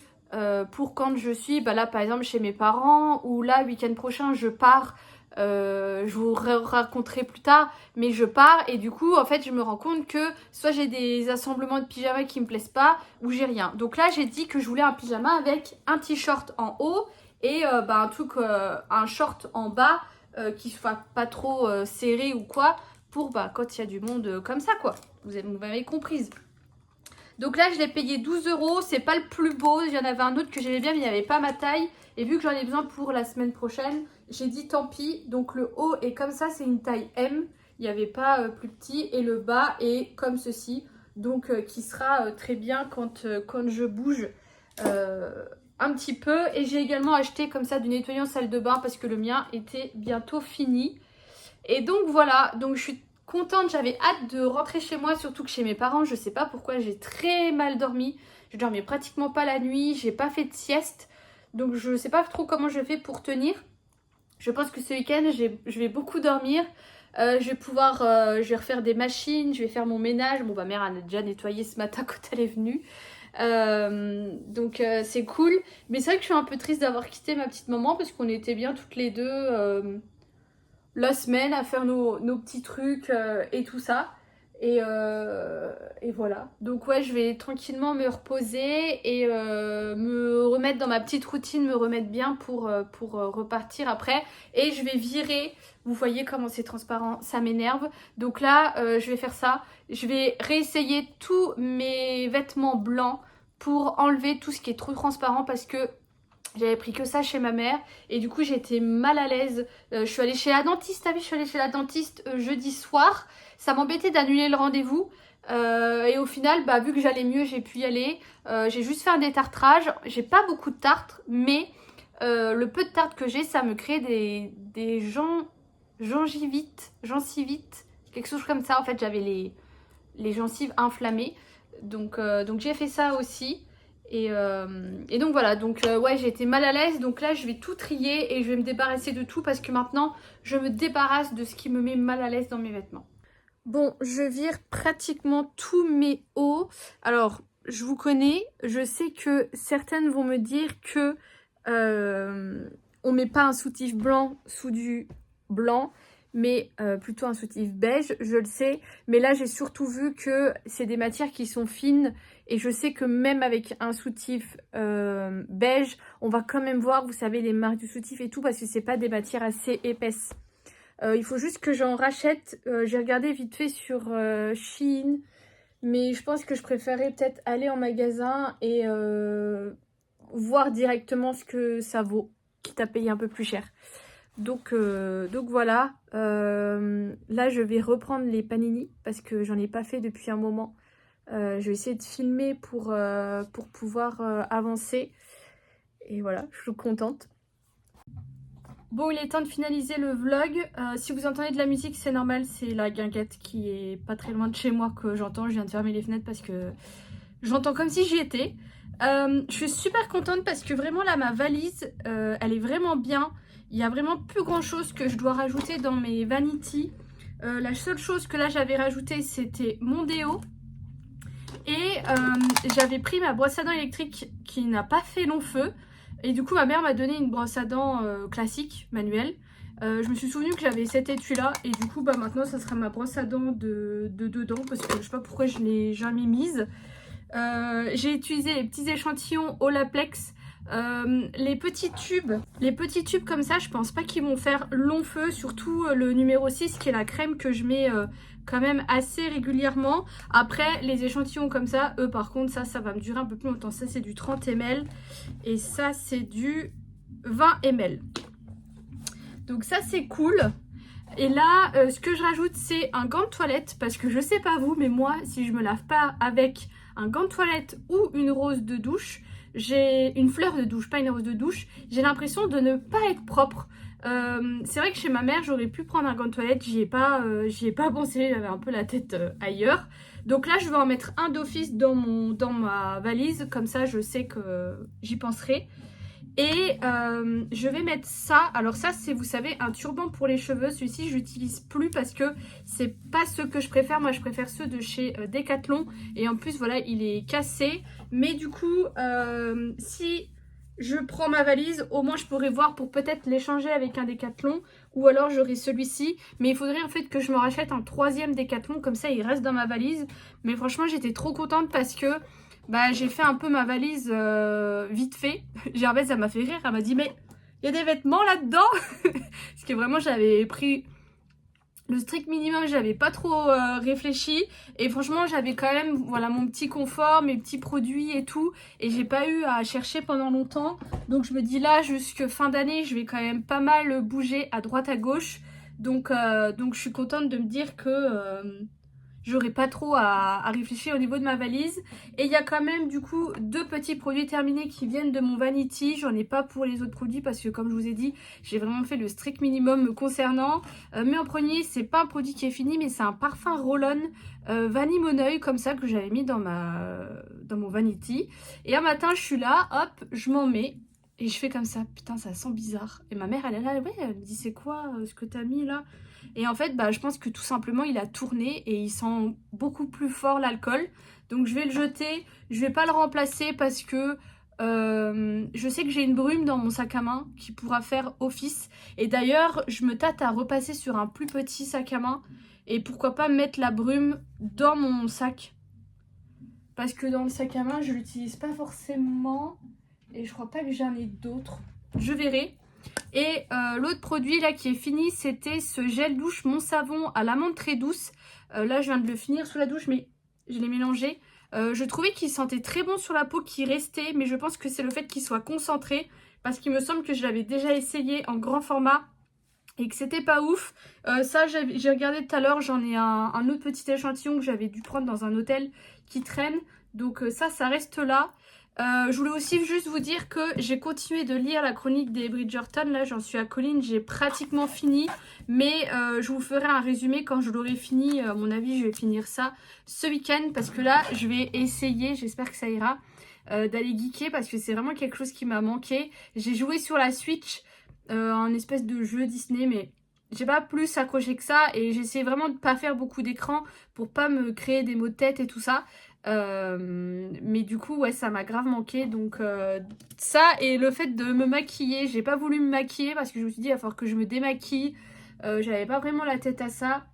pour quand je suis là par exemple chez mes parents. Ou là week-end prochain je pars. Je vous raconterai plus tard, mais je pars et du coup en fait je me rends compte que soit j'ai des assemblements de pyjamas qui me plaisent pas ou j'ai rien. Donc là j'ai dit que je voulais un pyjama avec un t-shirt en haut et un short en bas qui soit pas trop serré ou quoi pour quand il y a du monde comme ça quoi. Vous m'avez comprise. Donc là je l'ai payé 12 euros, c'est pas le plus beau, il y en avait un autre que j'aimais bien mais il n'y avait pas ma taille. Et vu que j'en ai besoin pour la semaine prochaine, j'ai dit tant pis. Donc le haut est comme ça, c'est une taille M. Il n'y avait pas plus petit. Et le bas est comme ceci. Donc qui sera très bien quand je bouge un petit peu. Et j'ai également acheté comme ça du nettoyant salle de bain parce que le mien était bientôt fini. Et donc voilà, donc je suis contente, j'avais hâte de rentrer chez moi, surtout que chez mes parents, je sais pas pourquoi, j'ai très mal dormi. Je dormais pratiquement pas la nuit, j'ai pas fait de sieste. Donc je sais pas trop comment je fais pour tenir. Je pense que ce week-end, je vais beaucoup dormir. Je vais refaire des machines, je vais faire mon ménage. Bon, ma mère a déjà nettoyé ce matin quand elle est venue. Donc c'est cool. Mais c'est vrai que je suis un peu triste d'avoir quitté ma petite maman parce qu'on était bien toutes les deux la semaine à faire nos petits trucs et tout ça. Et voilà. Donc ouais, je vais tranquillement me reposer et me remettre dans ma petite routine, me remettre bien pour repartir après. Et je vais virer. Vous voyez comment c'est transparent, ça m'énerve. Donc là, je vais faire ça. Je vais réessayer tous mes vêtements blancs pour enlever tout ce qui est trop transparent parce que j'avais pris que ça chez ma mère et du coup j'étais mal à l'aise. Je suis allée chez la dentiste, je suis allée chez la dentiste jeudi soir. Ça m'embêtait d'annuler le rendez-vous. Et au final, bah, vu que j'allais mieux, j'ai pu y aller. J'ai juste fait un détartrage. J'ai pas beaucoup de tartre, mais le peu de tartre que j'ai, ça me crée des gencivites, quelque chose comme ça. En fait, j'avais les gencives inflammées. Donc j'ai fait ça aussi. Et donc voilà, donc ouais, j'ai été mal à l'aise. Donc là, je vais tout trier et je vais me débarrasser de tout parce que maintenant, je me débarrasse de ce qui me met mal à l'aise dans mes vêtements. Bon, je vire pratiquement tous mes hauts. Alors, je vous connais, je sais que certaines vont me dire que on met pas un soutif blanc sous du blanc, mais plutôt un soutif beige, je le sais. Mais là, j'ai surtout vu que c'est des matières qui sont fines et je sais que même avec un soutif beige, on va quand même voir, vous savez, les marques du soutif et tout parce que c'est pas des matières assez épaisses. Il faut juste que j'en rachète. J'ai regardé vite fait sur Shein, mais je pense que je préférerais peut-être aller en magasin et voir directement ce que ça vaut, quitte à payer un peu plus cher. Donc voilà, là je vais reprendre les panini parce que j'en ai pas fait depuis un moment. Je vais essayer de filmer pour pouvoir avancer. Et voilà, je suis contente. Bon, il est temps de finaliser le vlog. Si vous entendez de la musique, c'est normal, c'est la guinguette qui est pas très loin de chez moi que j'entends. Je viens de fermer les fenêtres parce que j'entends comme si j'y étais. Je suis super contente parce que vraiment là, ma valise, elle est vraiment bien. Il y a vraiment plus grand chose que je dois rajouter dans mes vanities. La seule chose que là j'avais rajouté, c'était mon déo. Et j'avais pris ma brosse à dents électrique qui n'a pas fait long feu. Et du coup, ma mère m'a donné une brosse à dents classique, manuelle. Je me suis souvenu que j'avais cet étui là. Et du coup, bah, maintenant, ça sera ma brosse à dents de dedans. Parce que je sais pas pourquoi je ne l'ai jamais mise. J'ai utilisé les petits échantillons Olaplex. Les petits tubes comme ça, je pense pas qu'ils vont faire long feu. Surtout le numéro 6 qui est la crème que je mets quand même assez régulièrement. Après les échantillons comme ça, eux par contre ça va me durer un peu plus longtemps. Ça c'est du 30 ml et ça c'est du 20 ml. Donc ça c'est cool. Et là ce que je rajoute c'est un gant de toilette parce que je sais pas vous mais moi si je me lave pas avec un gant de toilette ou une rose de douche, j'ai une fleur de douche, pas une rose de douche, j'ai l'impression de ne pas être propre. C'est vrai que chez ma mère j'aurais pu prendre un gant de toilette, j'y ai pas pensé, j'avais un peu la tête ailleurs. Donc là je vais en mettre un d'office dans ma valise, comme ça je sais que j'y penserai. Et je vais mettre ça, alors ça c'est vous savez un turban pour les cheveux, celui-ci je l'utilise plus parce que c'est pas ceux que je préfère, moi je préfère ceux de chez Decathlon et en plus voilà il est cassé, mais du coup si je prends ma valise au moins je pourrais voir pour peut-être l'échanger avec un Decathlon ou alors j'aurai celui-ci, mais il faudrait en fait que je me rachète un troisième Decathlon, comme ça il reste dans ma valise. Mais franchement j'étais trop contente parce que bah, j'ai fait un peu ma valise vite fait. Gervaise, ça m'a fait rire. Elle m'a dit, mais il y a des vêtements là-dedans. Parce que vraiment, j'avais pris le strict minimum. J'avais pas trop réfléchi. Et franchement, j'avais quand même voilà, mon petit confort, mes petits produits et tout. Et j'ai pas eu à chercher pendant longtemps. Donc je me dis là, jusque fin d'année, je vais quand même pas mal bouger à droite à gauche. Donc je suis contente de me dire que... j'aurai pas trop à réfléchir au niveau de ma valise. Et il y a quand même du coup 2 petits produits terminés qui viennent de mon Vanity. J'en ai pas pour les autres produits parce que comme je vous ai dit, j'ai vraiment fait le strict minimum me concernant. Mais en premier, c'est pas un produit qui est fini, mais c'est un parfum roll-on Vanille Moneuil comme ça que j'avais mis dans mon Vanity. Et un matin, je suis là, hop, je m'en mets. Et je fais comme ça, putain ça sent bizarre. Et ma mère elle est là, ouais, elle me dit c'est quoi ce que t'as mis là? Et en fait bah je pense que tout simplement il a tourné et il sent beaucoup plus fort l'alcool. Donc je vais le jeter, je vais pas le remplacer parce que je sais que j'ai une brume dans mon sac à main qui pourra faire office. Et d'ailleurs je me tâte à repasser sur un plus petit sac à main. Et pourquoi pas mettre la brume dans mon sac. Parce que dans le sac à main je l'utilise pas forcément. Et je crois pas que j'en ai d'autres. Je verrai. Et l'autre produit là qui est fini, c'était ce gel douche Mon Savon à l'amande très douce. Là je viens de le finir sous la douche mais je l'ai mélangé. Je trouvais qu'il sentait très bon sur la peau, qu'il restait. Mais je pense que c'est le fait qu'il soit concentré. Parce qu'il me semble que je l'avais déjà essayé en grand format. Et que c'était pas ouf. Ça j'ai regardé tout à l'heure. J'en ai un autre petit échantillon que j'avais dû prendre dans un hôtel qui traîne. Donc ça reste là. Je voulais aussi juste vous dire que j'ai continué de lire la chronique des Bridgerton. Là j'en suis à Colline, j'ai pratiquement fini. Mais je vous ferai un résumé quand je l'aurai fini. À mon avis je vais finir ça ce week-end. Parce que là je vais essayer, j'espère que ça ira, d'aller geeker. Parce que c'est vraiment quelque chose qui m'a manqué. J'ai joué sur la Switch un espèce de jeu Disney mais j'ai pas plus accroché que ça. Et j'essaie vraiment de pas faire beaucoup d'écran pour pas me créer des maux de tête et tout ça. Mais du coup ouais ça m'a grave manqué. Donc ça et le fait de me maquiller, j'ai pas voulu me maquiller parce que je me suis dit il va falloir que je me démaquille. J'avais pas vraiment la tête à ça.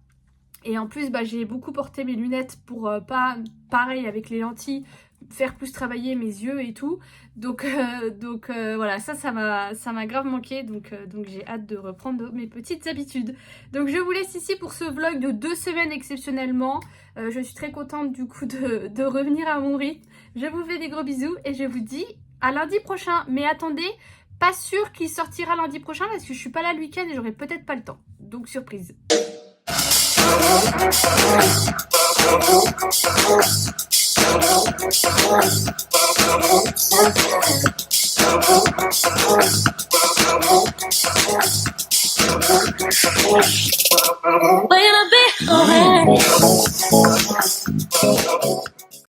Et en plus bah, j'ai beaucoup porté mes lunettes pour pas, pareil avec les lentilles, faire plus travailler mes yeux et tout. Donc voilà, ça m'a grave manqué. Donc j'ai hâte de reprendre mes petites habitudes. Donc je vous laisse ici pour ce vlog de 2 semaines exceptionnellement. Je suis très contente du coup de revenir à mon rythme. Je vous fais des gros bisous et je vous dis à lundi prochain. Mais attendez, pas sûr qu'il sortira lundi prochain parce que je suis pas là le week-end et j'aurai peut-être pas le temps. Donc surprise. When